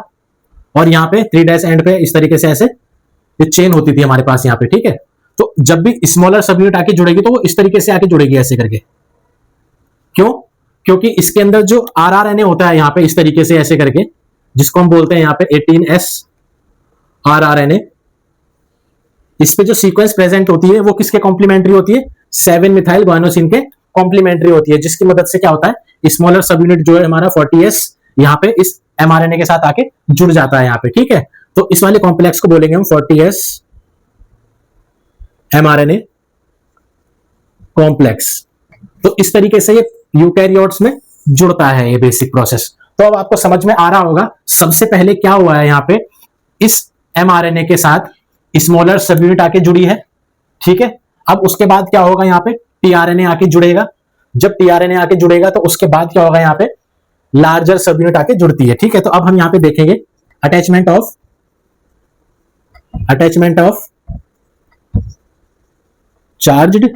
और यहाँ पे 3' एंड पे इस तरीके से ऐसे ये चेन होती थी हमारे पास यहाँ पे, ठीक है। तो जब भी स्मॉलर सब यूनिट आके जुड़ेगी तो वो इस तरीके से आके जुड़ेगी ऐसे करके, क्यों, क्योंकि इसके अंदर जो आरआरएनए होता है यहाँ पे इस तरीके से ऐसे करके, जिसको हम बोलते हैं यहाँ पे 18s आरआरएनए, इस पे जो सीक्वेंस प्रेजेंट होती है वो किसके कॉम्प्लीमेंट्री होती है, 7 मिथाइल ग्वानोसिन के कॉम्प्लीमेंट्री होती है, जिसकी मदद से क्या होता है स्मॉलर सब यूनिट जो है हमारा 40s यहाँ पे इस एमआरएनए के साथ आके जुड़ जाता है यहाँ पे, ठीक है। तो इस वाले कॉम्प्लेक्स को बोलेंगे हम 40s एमआरएनए कॉम्प्लेक्स। तो इस तरीके से ये यूकैरियोट्स में जुड़ता है ये बेसिक प्रोसेस। तो अब आपको समझ में आ रहा होगा सबसे पहले क्या हुआ है यहाँ पे, इस एमआरएनए के साथ स्मॉलर सब यूनिट आके जुड़ी है, ठीक है। अब उसके बाद क्या होगा, यहाँ पे टीआरएनए आके जुड़ेगा, जब टीआरएनए आके जुड़ेगा तो उसके बाद क्या होगा, यहाँ पे लार्जर सब यूनिट आके जुड़ती है, ठीक है। तो अब हम यहाँ पे देखेंगे अटैचमेंट ऑफ चार्ज्ड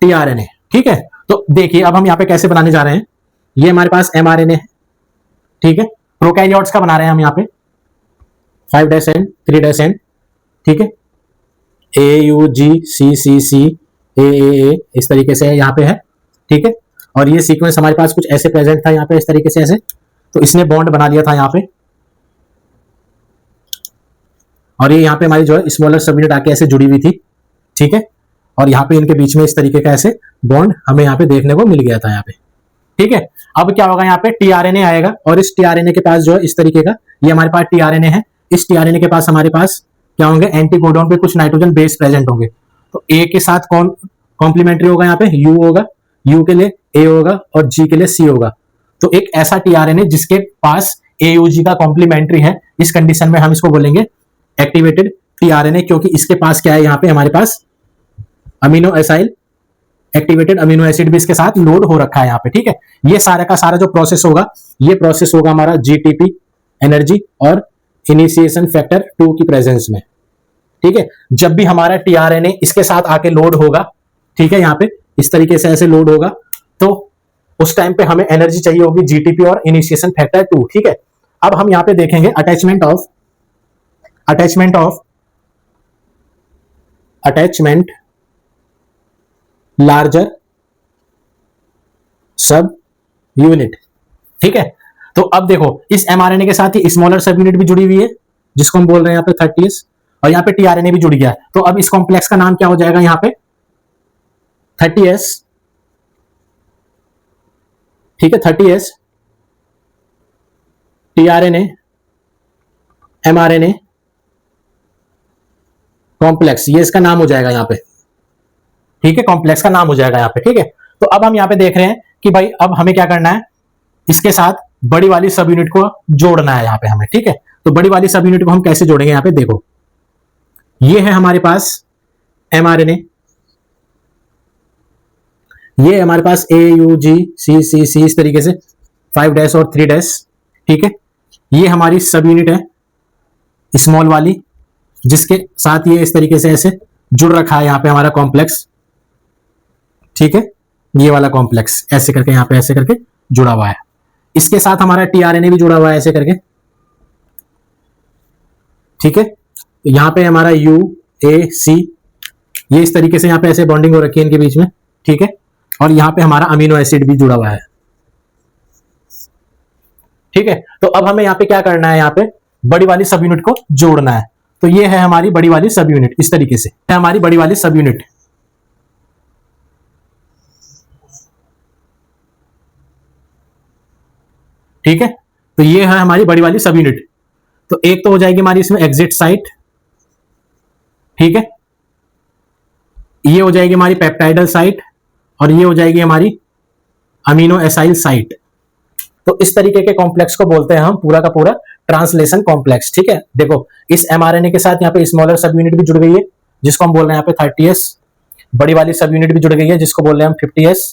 टीआरएनए, ठीक है। तो देखिए अब हम यहाँ पे कैसे बनाने जा रहे हैं, ये हमारे पास एमआरएनए है, ठीक है। प्रोकैरियोट्स का बना रहे हैं हम यहाँ पे 5' एंड 3' एंड, ठीक है, AUGCCC AAA इस तरीके से यहाँ पे है, ठीक है। और ये सीक्वेंस हमारे पास कुछ ऐसे प्रेजेंट था यहाँ पे इस तरीके से ऐसे, तो इसने बॉन्ड बना लिया था यहाँ पे, और ये यहाँ पे हमारी जो है स्मॉलर सब यूनिट आके ऐसे जुड़ी हुई थी, ठीक है। और यहाँ पे इनके बीच में इस तरीके का ऐसे बॉन्ड हमें यहाँ पे देखने को मिल गया था यहाँ पे, ठीक है। अब क्या होगा, यहाँ पे टीआरएनए आएगा, और इस टीआरएनए के पास जो है इस तरीके का, ये हमारे पास टीआरएनए है, इस टीआरएनए के पास हमारे पास क्या होंगे, एंटीकोडॉन पे कुछ नाइट्रोजन बेस प्रेजेंट होंगे। तो ए के साथ कौन कॉम्प्लीमेंट्री होगा, यहाँ पे यू होगा, यू के लिए ए होगा और जी के लिए सी होगा। तो एक ऐसा टीआरएनए जिसके पास एयूजी का कॉम्प्लीमेंट्री है, इस कंडीशन में हम इसको बोलेंगे एक्टिवेटेड टीआरएनए, क्योंकि इसके पास क्या है, यहाँ पे हमारे पास amino acyl activated amino acid भी इसके साथ लोड हो रखा है यहाँ पे, ठीक है। ये सारा का सारा जो प्रोसेस होगा, ये प्रोसेस होगा हमारा जीटीपी एनर्जी और इनिशिएशन फैक्टर 2 की प्रेजेंस में, ठीक है। जब भी हमारा टीआरएनए इसके साथ आके लोड होगा, ठीक है, यहाँ पे इस तरीके से ऐसे लोड होगा, तो उस टाइम पे हमें एनर्जी चाहिए होगी जीटीपी और इनिशिएशन फैक्टर 2, ठीक है। अब हम यहाँ पे देखेंगे अटैचमेंट ऑफ अटैचमेंट लार्जर सब यूनिट। ठीक है, तो अब देखो इस एमआरएनए के साथ ही स्मॉलर सब यूनिट भी जुड़ी हुई है जिसको हम बोल रहे हैं यहाँ पे 30s, और यहाँ पे टीआरएनए भी जुड़ गया है। तो अब इस कॉम्प्लेक्स का नाम क्या हो जाएगा यहाँ पे 30s। ठीक है, 30s टीआरएनए एमआरएनए कॉम्प्लेक्स, ये इसका नाम हो जाएगा यहाँ पे। ठीक है, कॉम्प्लेक्स का नाम हो जाएगा यहाँ पे। ठीक है, तो अब हम यहाँ पे देख रहे हैं कि भाई अब हमें क्या करना है, इसके साथ बड़ी वाली सब यूनिट को जोड़ना है यहाँ पे हमें। ठीक है, तो बड़ी वाली सब यूनिट को हम कैसे जोड़ेंगे, यहाँ पे देखो ये है हमारे पास एमआरएनए, ये हमारे पास AUG इस तरीके से 5' और 3'। ठीक है, ये हमारी सब यूनिट है स्मॉल वाली, जिसके साथ ये इस तरीके से ऐसे जुड़ रखा है यहाँ पे हमारा कॉम्प्लेक्स। ठीक है, ये वाला कॉम्प्लेक्स ऐसे करके यहाँ पे ऐसे करके जुड़ा हुआ है। इसके साथ हमारा टीआरएनए भी जुड़ा हुआ है ऐसे करके। ठीक है, यहाँ पे हमारा UAC, ये इस तरीके से यहाँ पे ऐसे बॉन्डिंग हो रखी है इनके बीच में। ठीक है, और यहाँ पे हमारा अमीनो एसिड भी जुड़ा हुआ है। ठीक है, तो अब हमें यहाँ पे क्या करना है, यहाँ पे बड़ी वाली सब यूनिट को जोड़ना है। तो ये है हमारी बड़ी वाली सब यूनिट, इस तरीके से है हमारी बड़ी वाली सब यूनिट। ठीक है, तो ये है हमारी बड़ी वाली सब यूनिट। तो एक तो हो जाएगी हमारी इसमें एग्जिट साइट। ठीक है, ये हो जाएगी हमारी पेप्टाइडल साइट, और ये हो जाएगी हमारी अमीनो एसाइल साइट। तो इस तरीके के कॉम्प्लेक्स को बोलते हैं हम पूरा का पूरा ट्रांसलेशन कॉम्प्लेक्स। ठीक है, देखो इस एमआरएनए के साथ यहाँ पे स्मॉलर सब यूनिट भी जुड़ गई है जिसको हम बोल रहे हैं यहाँ पे 30s, बड़ी वाली सब यूनिट भी जुड़ गई है जिसको बोल रहे हैं हम 50s।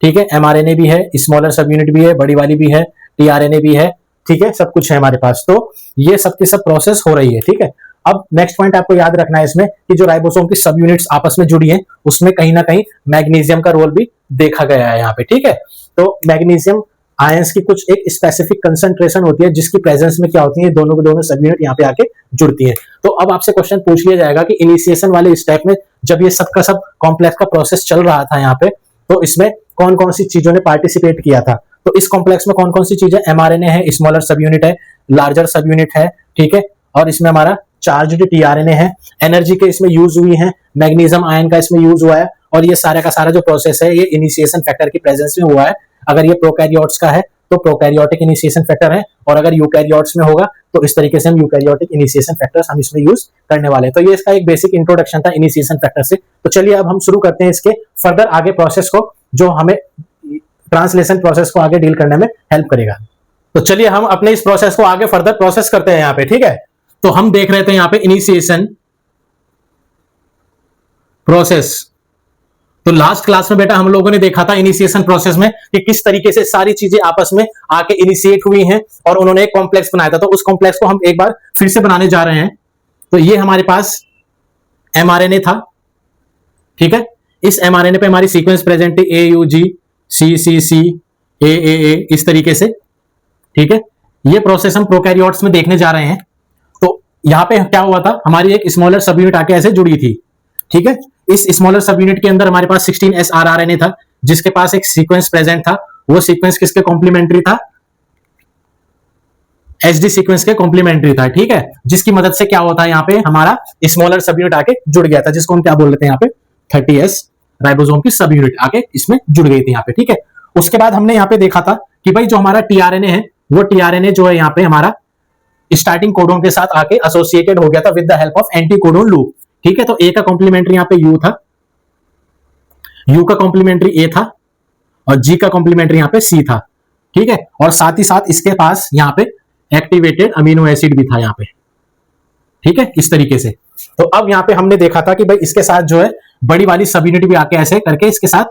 ठीक है, एमआरएनए भी है, स्मॉलर सब यूनिट भी है, बड़ी वाली भी है, टीआरएनए भी है। ठीक है, सब कुछ है हमारे पास। तो ये सब की सब प्रोसेस हो रही है। ठीक है, अब नेक्स्ट पॉइंट आपको याद रखना है इसमें कि जो राइबोसोम की सब यूनिट्स आपस में जुड़ी हैं उसमें कहीं ना कहीं मैग्नीशियम का रोल भी देखा गया है यहाँ पे। ठीक है, तो मैग्नीशियम आयंस की कुछ एक स्पेसिफिक कंसंट्रेशन होती है जिसकी प्रेजेंस में क्या होती है, दोनों के दोनों सब यूनिट यहाँ पे आके जुड़ती हैं। तो अब आपसे क्वेश्चन पूछ लिया जाएगा कि इनिशिएशन वाले स्टेप में जब ये सब का सब कॉम्प्लेक्स का प्रोसेस चल रहा था यहाँ पे, तो इसमें कौन कौन सी चीजों ने पार्टिसिपेट किया था। तो इस कॉम्प्लेक्स में कौन कौन सी चीजें, एमआरएनए है, स्मॉलर सब यूनिट है, लार्जर सब यूनिट है। ठीक है, और इसमें हमारा चार्ज्ड टीआरएनए है, एनर्जी के इसमें यूज हुई है, मैग्नीशियम आयन का इसमें यूज हुआ है, और ये सारा का सारा जो प्रोसेस है ये इनिशिएशन फैक्टर की प्रेजेंस में हुआ है। अगर ये प्रोकैरियोट्स का है तो प्रोकैरियोटिक इनिशिएशन फैक्टर है, और अगर यूकैरियोट्स में होगा तो इस तरीके से हम यूकैरियोटिक इनिशिएशन फैक्टर्स हम इसमें यूज करने वाले हैं। तो ये इसका एक बेसिक इंट्रोडक्शन था इनिशिएशन फैक्टर से। तो चलिए अब हम शुरू करते हैं इसके फर्दर आगे प्रोसेस को, जो हमें ट्रांसलेशन प्रोसेस को आगे डील करने में हेल्प करेगा। तो चलिए हम अपने इस प्रोसेस को आगे फर्दर प्रोसेस करते हैं यहाँ पे। ठीक है, तो हम देख रहे थे यहाँ पे इनिशिएशन प्रोसेस। तो लास्ट क्लास में बेटा हम लोगों ने देखा था इनिशिएशन प्रोसेस में कि किस तरीके से सारी चीजें आपस में आके इनिशिएट हुई हैं और उन्होंने एक कॉम्प्लेक्स बनाया था। तो उस कॉम्प्लेक्स को हम एक बार फिर से बनाने जा रहे हैं। तो ये हमारे पास एमआरएनए था। ठीक है, इस एमआरएनए पे हमारी सीक्वेंस प्रेजेंट है AUG CCC AAA इस तरीके से। ठीक है, ये प्रोसेस हम प्रोकैरियोट्स में देखने जा रहे हैं। तो यहां पे क्या हुआ था, हमारी एक स्मॉलर सब यूनिट आके ऐसे जुड़ी थी। ठीक है, इस स्मॉलर सब यूनिट के अंदर हमारे पास 16S rRNA था जिसके पास एक सीक्वेंस प्रेजेंट था। वो सीक्वेंस किसके कॉम्प्लीमेंट्री था, HD सीक्वेंस के कॉम्प्लीमेंट्री था। ठीक है, जिसकी मदद से क्या होता है, यहाँ पे हमारा स्मॉलर सब यूनिट आके जुड़ गया था जिसको हम क्या बोल लेते हैं यहाँ पे 30S राइबोसोम की सब यूनिट आके इसमें जुड़ गई थी यहाँ पे। ठीक है, उसके बाद हमने यहाँ पे देखा था कि भाई जो हमारा टीआरएनए है वो टीआरएनए जो है यहाँ पे हमारा स्टार्टिंग कोडोन के साथ आके एसोसिएटेड हो गया था with the help of anti codon loop. ठीक है, तो ए का कॉम्प्लीमेंट्री यहाँ पे U था, U का कॉम्प्लीमेंट्री A था, और G का कॉम्प्लीमेंट्री यहाँ पे C था। ठीक है, और साथ ही साथ इसके पास यहाँ पे एक्टिवेटेड अमीनो एसिड भी था यहाँ पे। ठीक है, इस तरीके से। तो अब यहाँ पे हमने देखा था कि भाई इसके साथ जो है बड़ी वाली सब यूनिट भी आके ऐसे करके इसके साथ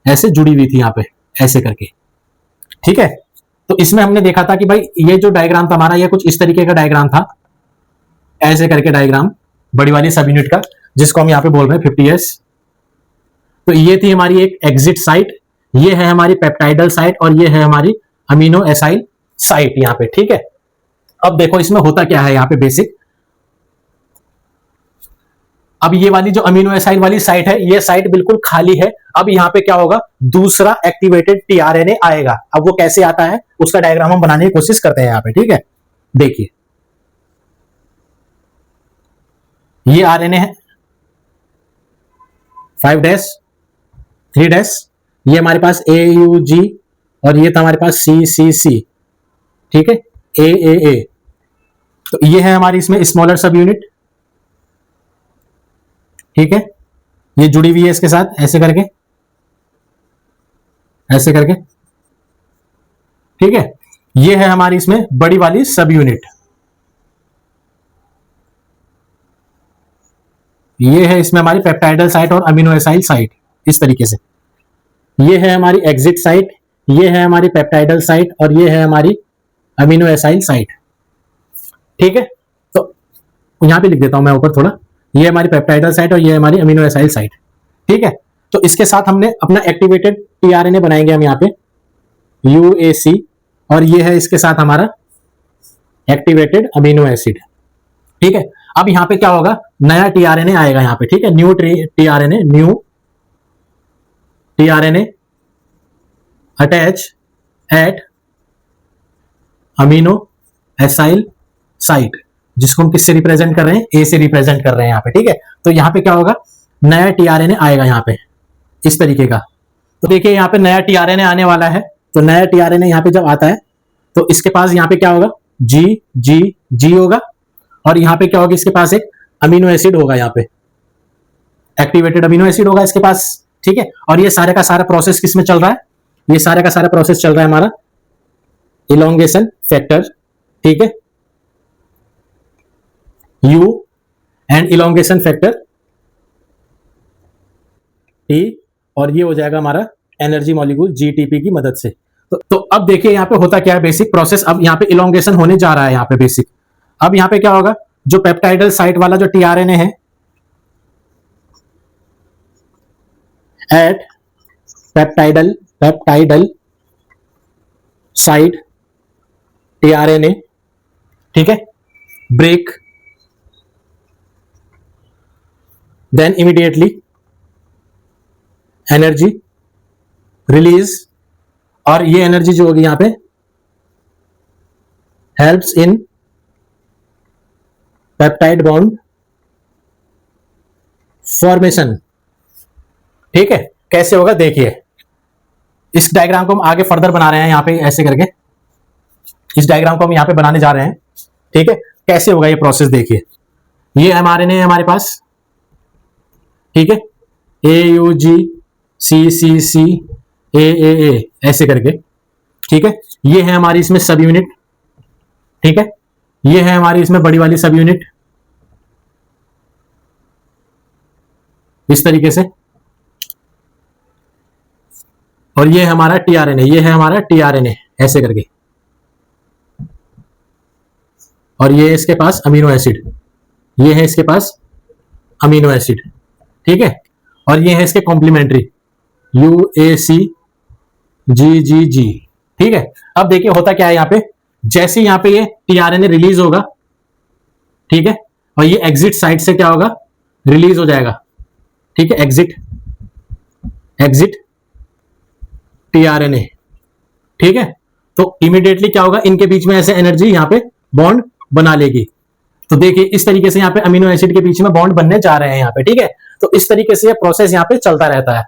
ऐसे जुड़ी हुई थी यहाँ पे ऐसे करके। ठीक है, तो इसमें हमने देखा था कि भाई ये जो डायग्राम था हमारा ये कुछ इस तरीके का डायग्राम था, ऐसे करके डायग्राम बड़ी वाली सब यूनिट का, जिसको हम यहाँ पे बोल रहे हैं 50S। तो ये थी हमारी एक एग्जिट साइट, ये है हमारी पेप्टाइडल साइट, और ये है हमारी अमीनो एसाइल साइट यहाँ पे। ठीक है, अब देखो इसमें होता क्या है यहाँ पे बेसिक। अब ये वाली जो अमीनो एसाइड वाली साइट है, ये साइट बिल्कुल खाली है। अब यहाँ पे क्या होगा, दूसरा एक्टिवेटेड टीआरएनए आएगा। अब वो कैसे आता है उसका डायग्राम हम बनाने की कोशिश करते हैं यहाँ पे, ठीक है। देखिए ये आरएनए है 5 डैश 3 डैश, ये हमारे पास AUG और ये था हमारे पास CCC, ठीक है, AAA। तो ये है हमारी इसमें स्मॉलर सब यूनिट, ठीक है, ये जुड़ी हुई है इसके साथ ऐसे करके, ऐसे करके, ठीक है। ये है हमारी इसमें बड़ी वाली सब यूनिट, ये है इसमें हमारी पेप्टाइडल साइट और अमीनो एसाइल साइट, इस तरीके से। ये है हमारी एग्जिट साइट, ये है हमारी पेप्टाइडल साइट और ये है हमारी अमीनो एसाइल साइट, ठीक है। तो यहां पे लिख देता हूं मैं ऊपर थोड़ा, ये हमारी पेप्टाइडल साइट और ये हमारी अमीनो एसाइल साइट, ठीक है। तो इसके साथ हमने अपना एक्टिवेटेड टीआरएनए बनाएंगे हम यहाँ पे UAC, और ये है इसके साथ हमारा एक्टिवेटेड अमीनो एसिड, ठीक है। अब यहाँ पे क्या होगा, नया टीआरएनए आएगा यहाँ पे, ठीक है, new tRNA attach eight amino acyl site, जिसको हम किससे रिप्रेजेंट कर रहे हैं, ए से रिप्रेजेंट कर रहे हैं यहाँ पे, ठीक है। तो यहाँ पे क्या होगा, नया टीआरएनए आएगा यहाँ पे इस तरीके का। तो देखिए यहाँ पे नया टीआरएनए आने वाला है। तो नया टीआरएनए यहाँ पे जब आता है तो इसके पास यहाँ पे क्या होगा, जी होगा, और यहाँ पे क्या होगा, इसके पास एक अमीनो एसिड होगा, यहाँ पे एक्टिवेटेड अमीनो एसिड होगा इसके पास, ठीक है। और ये सारे का सारा प्रोसेस किस में चल रहा है, ये सारे का सारा प्रोसेस चल रहा है हमारा इलोंगेशन फैक्टर, ठीक है, U and elongation factor T, और ये हो जाएगा हमारा एनर्जी मॉलिक्यूल GTP की मदद से। तो अब देखिए यहाँ पे होता क्या है, बेसिक प्रोसेस अब यहाँ पे इलोंगेशन होने जा रहा है यहाँ पे बेसिक। अब यहाँ पे क्या होगा, जो पेप्टाइडल साइट वाला जो टीआरएनए है एट पेप्टाइडल साइट टीआरएनए, ठीक है, break, then immediately energy release, और ये एनर्जी जो होगी यहां पे helps in peptide bond formation, ठीक है। कैसे होगा देखिए, इस डायग्राम को हम आगे फर्दर बना रहे हैं यहाँ पे ऐसे करके, इस डायग्राम को हम यहाँ पे बनाने जा रहे हैं, ठीक है। कैसे होगा ये प्रोसेस देखिए, ये एमआरएनए है हमारे पास, ठीक है, AUG CCC AAA ऐसे करके, ठीक है। ये है हमारी इसमें सब यूनिट, ठीक है, ये है हमारी इसमें बड़ी वाली सब यूनिट इस तरीके से, और ये हमारा टीआरएनए, ये है हमारा टीआरएनए ऐसे करके, और ये इसके पास अमीनो एसिड, ये है इसके पास अमीनो एसिड, ठीक है, और ये है इसके कॉम्प्लीमेंट्री UAC GGG, ठीक है। अब देखिए होता क्या है यहाँ पे, जैसे यहाँ पे ये टीआरएनए रिलीज होगा, ठीक है, और ये एग्जिट साइड से क्या होगा, रिलीज हो जाएगा, ठीक है, एग्जिट टीआरएनए, ठीक है। तो इमीडिएटली क्या होगा, इनके बीच में ऐसे एनर्जी यहाँ पे बॉन्ड बना लेगी। तो देखिए इस तरीके से यहाँ पे अमीनो एसिड के बीच में बॉन्ड बनने जा रहे हैं यहाँ पे, ठीक है। तो इस तरीके से ये प्रोसेस यहाँ पे चलता रहता है,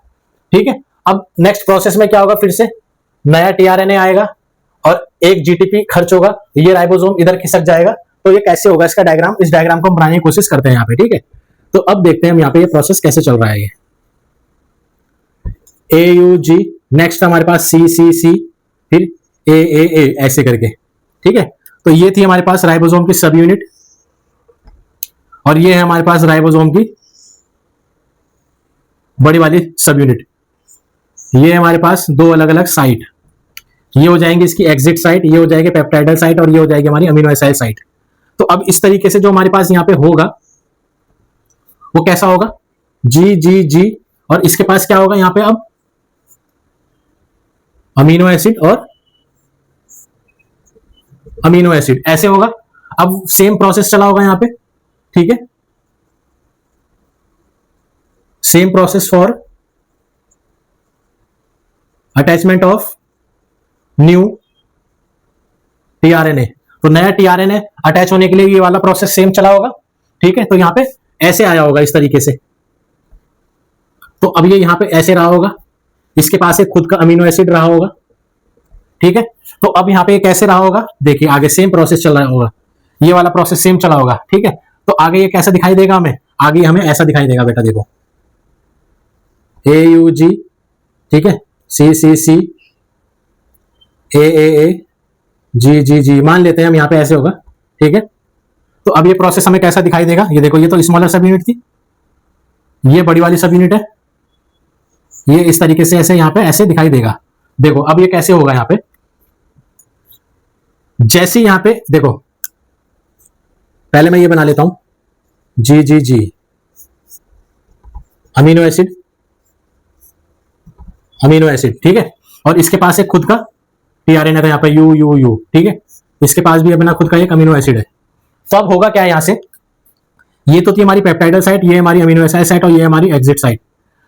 ठीक है। अब नेक्स्ट प्रोसेस में क्या होगा, फिर से नया टीआरएनए आएगा और एक जीटीपी खर्च होगा, ये राइबोसोम इधर खिसक जाएगा। तो ये कैसे होगा इसका डायग्राम, इस डायग्राम को हम बनाने की कोशिश करते हैं यहाँ पे, ठीक है। तो अब देखते हैं हम यहाँ पे ये प्रोसेस कैसे चल रहा है। ये AUG, नेक्स्ट हमारे पास CCC, फिर AAA ऐसे करके, ठीक है। तो ये थी हमारे पास राइबोसोम की सब यूनिट, और ये है हमारे पास राइबोसोम की बड़ी वाली सब यूनिट। ये हमारे पास दो अलग अलग साइट, ये हो जाएंगे इसकी एग्जिट साइट, ये हो जाएगी पेप्टाइडल साइट, और ये हो जाएगी हमारी अमीनो एसाइड साइट। तो अब इस तरीके से जो हमारे पास यहाँ पे होगा वो कैसा होगा, GGG, और इसके पास क्या होगा यहाँ पे, अब अमीनो एसिड और अमीनो एसिड ऐसे होगा। अब सेम प्रोसेस चला होगा यहाँ पे, ठीक है। Same process for attachment of new tRNA. तो नया टीआरएनए अटैच होने के लिए ये वाला प्रोसेस सेम चला होगा, ठीक है। तो यहां पे ऐसे आया होगा इस तरीके से, तो अब ये यहां पे ऐसे रहा होगा, इसके पास एक खुद का अमीनो एसिड रहा होगा, ठीक है। तो अब यहां पे ये कैसे रहा होगा, देखिए आगे सेम प्रोसेस चल रहा होगा, ये वाला प्रोसेस सेम चला होगा, ठीक है। तो आगे ये कैसा दिखाई देगा हमें, आगे हमें ऐसा दिखाई देगा बेटा, देखो AUG, ठीक है, CCC, AAA, GGG, मान लेते हैं हम, यहां पे ऐसे होगा, ठीक है। तो अब ये प्रोसेस हमें कैसा दिखाई देगा, ये देखो, ये तो स्मॉलर सब यूनिट थी, ये बड़ी वाली सब यूनिट है, ये इस तरीके से ऐसे यहां पे ऐसे दिखाई देगा। देखो अब ये कैसे होगा, यहां पे जैसे यहां पे देखो, पहले मैं ये बना लेता हूं, GGG, amino acid, amino acid, ठीक है। और इसके पास एक खुद का टीआरएनए था यहाँ पे UUU, ठीक है। इसके पास भी अपना खुद का एक अमीनो एसिड है। तो अब होगा क्या यहां से, ये तो थी हमारी पेप्टाइडल साइट, ये हमारी अमीनो एसिड साइट और ये हमारी एग्जिट साइट।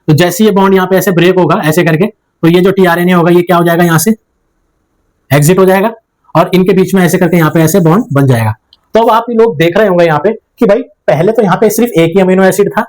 तो जैसे ये बॉन्ड यहाँ पे ऐसे ब्रेक होगा ऐसे करके, तो ये जो टीआरएनए होगा ये क्या हो जाएगा, यहां से एग्जिट हो जाएगा और इनके बीच में ऐसे करके यहाँ पे ऐसे बॉन्ड बन जाएगा। तो अब आप लोग देख रहे होंगे यहाँ पे कि भाई पहले तो यहाँ पे सिर्फ एक ही अमीनो एसिड था,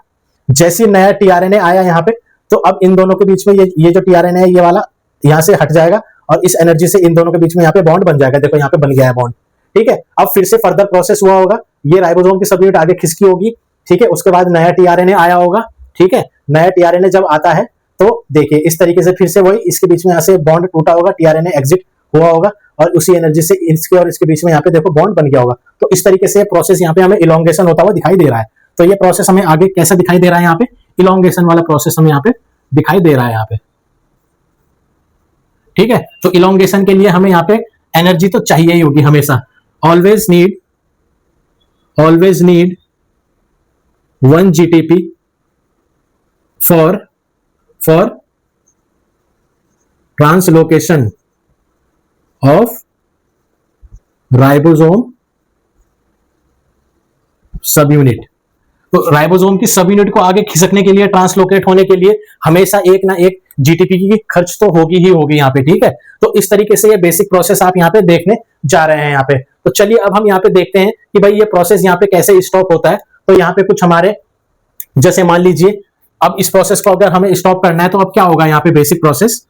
जैसे नया टीआरएनए आया यहाँ पे, तो अब इन दोनों के बीच में ये जो टीआरएनए है ये वाला यहाँ से हट जाएगा और इस एनर्जी से इन दोनों के बीच में यहाँ पे बॉन्ड बन जाएगा। देखो यहाँ पे बन गया है बॉन्ड, ठीक है। अब फिर से फर्दर प्रोसेस हुआ होगा, ये राइबोसोम की सब यूनिट आगे खिसकी होगी, ठीक है। उसके बाद नया टीआरएनए आया होगा, ठीक है। नया टीआरएनए जब आता है तो देखिए इस तरीके से फिर से वही इसके बीच में यहाँ से बॉन्ड टूटा होगा, टीआरएनए एग्जिट हुआ होगा और उसी एनर्जी से इसके और इसके बीच में यहाँ पे देखो बॉन्ड बन गया होगा। तो इस तरीके से प्रोसेस यहाँ पे हमें इलोंगेशन होता हुआ दिखाई दे रहा है। तो ये प्रोसेस हमें आगे कैसा दिखाई दे रहा है, यहाँ पे इलोंगेशन वाला प्रोसेस हमें यहाँ पे दिखाई दे रहा है यहाँ पे, ठीक है। तो इलोंगेशन के लिए हमें यहाँ पे एनर्जी तो चाहिए ही होगी हमेशा, always need 1 GTP for translocation of ribosome सब यूनिट। तो राइबोसोम की सब यूनिट को आगे खिसकने के लिए, ट्रांसलोकेट होने के लिए हमेशा एक ना एक जीटीपी की खर्च तो होगी ही होगी यहाँ पे, ठीक है। तो इस तरीके से ये बेसिक प्रोसेस आप यहाँ पे देखने जा रहे हैं यहाँ पे। तो चलिए अब हम यहाँ पे देखते हैं कि भाई ये प्रोसेस यहाँ पे कैसे स्टॉप होता है। तो यहाँ पे कुछ हमारे, जैसे मान लीजिए अब इस प्रोसेस को अगर हमें स्टॉप करना है तो अब क्या होगा यहाँ पे बेसिक प्रोसेस,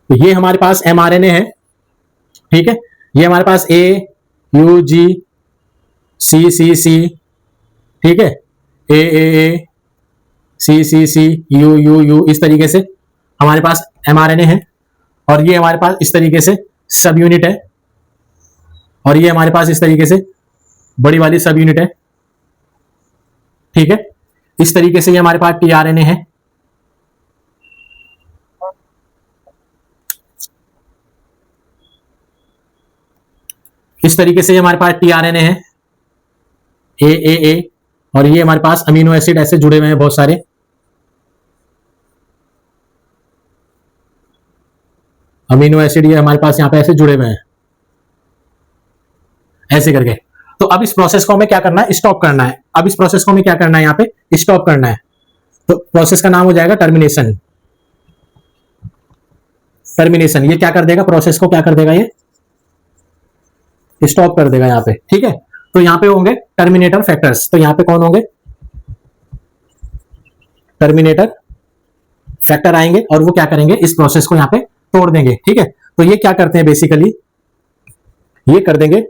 तो ये हमारे पास mRNA है, ठीक है। ये हमारे पास AUG CCC, ठीक है, AAA CCC UUU, इस तरीके से हमारे पास mRNA है। और ये हमारे पास इस तरीके से सब यूनिट है और ये हमारे पास इस तरीके से बड़ी वाली सब यूनिट है, ठीक है। इस तरीके से ये हमारे पास टीआरएनए है। इस तरीके से हमारे पास टीआरएनए है AAA और ये हमारे पास अमीनो एसिड ऐसे जुड़े हुए हैं बहुत सारे, अमीनो एसिड ये हमारे पास यहाँ पे ऐसे जुड़े हुए हैं ऐसे करके। तो अब इस प्रोसेस को हमें क्या करना है, स्टॉप करना है। अब इस प्रोसेस को हमें क्या करना है, यहाँ पे स्टॉप करना है। तो प्रोसेस का नाम हो जाएगा टर्मिनेशन। टर्मिनेशन ये क्या कर देगा, प्रोसेस को क्या कर देगा, ये स्टॉप कर देगा यहाँ पे, ठीक है। तो यहाँ पे होंगे टर्मिनेटर फैक्टर्स। तो यहाँ पे कौन होंगे, टर्मिनेटर फैक्टर आएंगे और वो क्या करेंगे, इस प्रोसेस को यहाँ पे तोड़ देंगे, ठीक है। तो ये क्या करते हैं बेसिकली, ये कर देंगे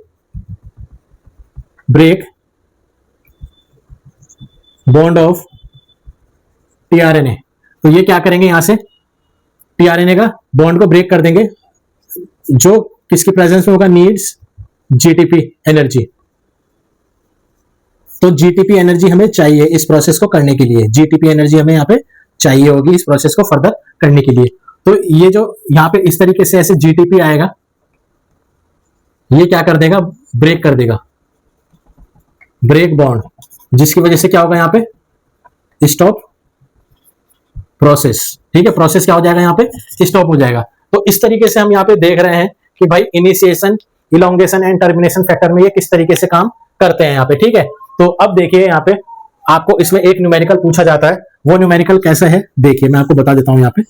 ब्रेक बॉन्ड ऑफ टीआरएनए। तो ये क्या करेंगे, यहां से टीआरएनए का बॉन्ड को ब्रेक कर देंगे, जो किसकी प्रेजेंस में होगा, नीड्स जीटीपी एनर्जी। तो जीटीपी एनर्जी हमें चाहिए इस प्रोसेस को करने के लिए, जीटीपी एनर्जी हमें यहाँ पे चाहिए होगी इस प्रोसेस को फर्दर करने के लिए। तो ये जो यहाँ पे इस तरीके से ऐसे जीटीपी आएगा, ये क्या कर देगा, ब्रेक कर देगा, ब्रेक बॉन्ड, जिसकी वजह से क्या होगा यहाँ पे स्टॉप प्रोसेस। ठीक है, प्रोसेस क्या हो जाएगा यहाँ पे स्टॉप हो जाएगा। तो इस तरीके से हम यहाँ पे देख रहे हैं कि भाई initiation, elongation and termination factor में ये किस तरीके से काम करते हैं यहाँ पे। ठीक है, तो अब देखिए यहाँ पे आपको इसमें एक न्यूमेरिकल पूछा जाता है, वो न्यूमेरिकल कैसा है देखिए, मैं आपको बता देता हूं यहाँ पे।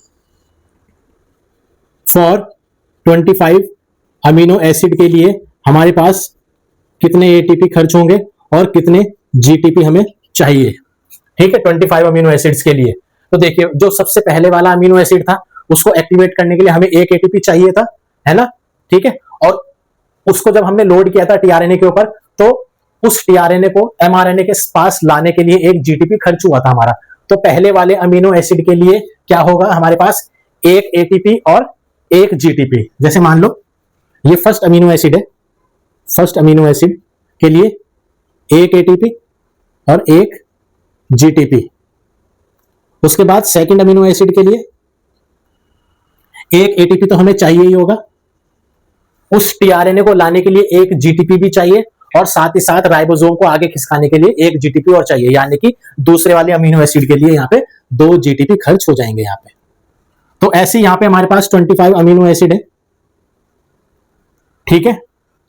फॉर 25 अमीनो एसिड के लिए हमारे पास कितने एटीपी खर्च होंगे और कितने जीटीपी हमें चाहिए। ठीक है, 25 अमीनो एसिड्स के लिए। तो देखिए जो सबसे पहले वाला अमीनो एसिड था उसको एक्टिवेट करने के लिए हमें 1 एटीपी चाहिए था, है ना। ठीक है, और उसको जब हमने लोड किया था टीआरएनए के ऊपर, तो उस टीआरएनए को एमआरएनए के पास लाने के लिए 1 जीटीपी खर्च हुआ था हमारा। तो पहले वाले अमीनो एसिड के लिए क्या होगा, हमारे पास 1 एटीपी और 1 जीटीपी। जैसे मान लो ये फर्स्ट अमीनो एसिड है, फर्स्ट अमीनो एसिड के लिए 1 एटीपी और 1 जीटीपी। उसके बाद सेकंड अमीनो एसिड के लिए 1 एटीपी तो हमें चाहिए ही होगा, उस टीआरएनए को लाने के लिए 1 जीटीपी भी चाहिए, और साथ ही साथ राइबोसोम को आगे खिसकाने के लिए 1 जीटीपी और चाहिए, यानी कि दूसरे वाले अमीनो एसिड के लिए यहाँ पे 2 जीटीपी खर्च हो जाएंगे यहाँ पे। तो ऐसे यहाँ पे हमारे पास 25 अमीनो एसिड है। ठीक है,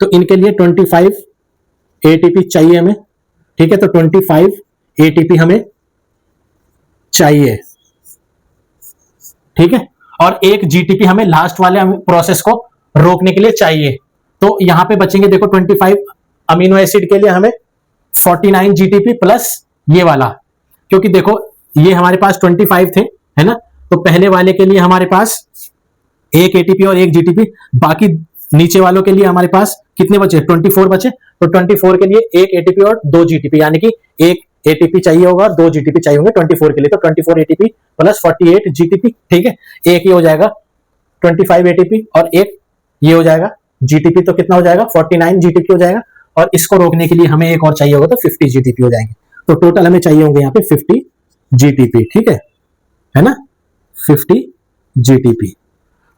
तो इनके लिए 25 एटीपी चाहिए हमें। ठीक है, तो 25 एटीपी हमें चाहिए। ठीक है, और 1 जीटीपी हमें लास्ट वाले प्रोसेस को रोकने के लिए चाहिए। तो यहां पे बचेंगे देखो 25 अमीनो एसिड के लिए हमें 49 जीटीपी प्लस ये वाला, क्योंकि देखो ये हमारे पास 25 थे, है ना। तो पहले वाले के लिए हमारे पास 1 एटीपी और 1 जीटीपी, बाकी नीचे वालों के लिए हमारे पास कितने बचे, 24 बचे। तो 24 के लिए 1 एटीपी और 2 जीटीपी, यानी कि 1 एटीपी चाहिए होगा और 2 जीटीपी चाहिए होंगे 24 के लिए। तो 24 एटीपी प्लस 48 जीटीपी। ठीक है, एक ये हो जाएगा 25 एटीपी और एक ये हो जाएगा जीटीपी, तो कितना हो जाएगा 49 जीटीपी हो जाएगा। और इसको रोकने के लिए हमें एक और चाहिए होगा तो 50 जीटीपी हो जाएंगे। तो टोटल हमें चाहिए होंगे यहाँ पे 50 जीटीपी। ठीक है ना, 50 जीटीपी।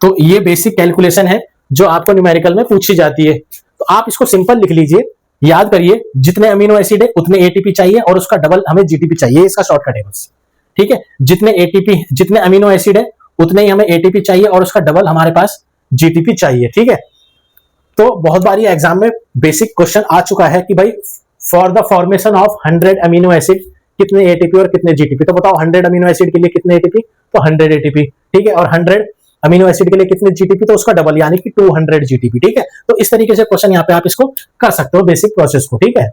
तो ये बेसिक कैलकुलेशन है जो आपको न्यूमेरिकल में पूछी जाती है। तो आप इसको सिंपल लिख लीजिए, याद करिए जितने अमीनो एसिड है उतने एटीपी चाहिए और उसका डबल हमें जीटीपी चाहिए, इसका शॉर्टकट है बस। ठीक है, जितने अमीनो एसिड है उतने ही हमें एटीपी चाहिए और उसका डबल हमारे पास जीटीपी चाहिए। ठीक है, तो बहुत बारी एग्जाम में बेसिक क्वेश्चन आ चुका है कि भाई for the formation of 100 amino acid कितने एटीपी और कितने जीटीपी। तो बताओ 100 अमीनो एसिड के लिए कितने एटीपी, तो 100 एटीपी। ठीक है, और 100 अमीनो एसिड के लिए कितने जीटीपी, तो उसका डबल यानी कि 200 जीटीपी। ठीक है, तो इस तरीके से क्वेश्चन यहाँ पे आप इसको कर सकते हो बेसिक प्रोसेस को। ठीक है।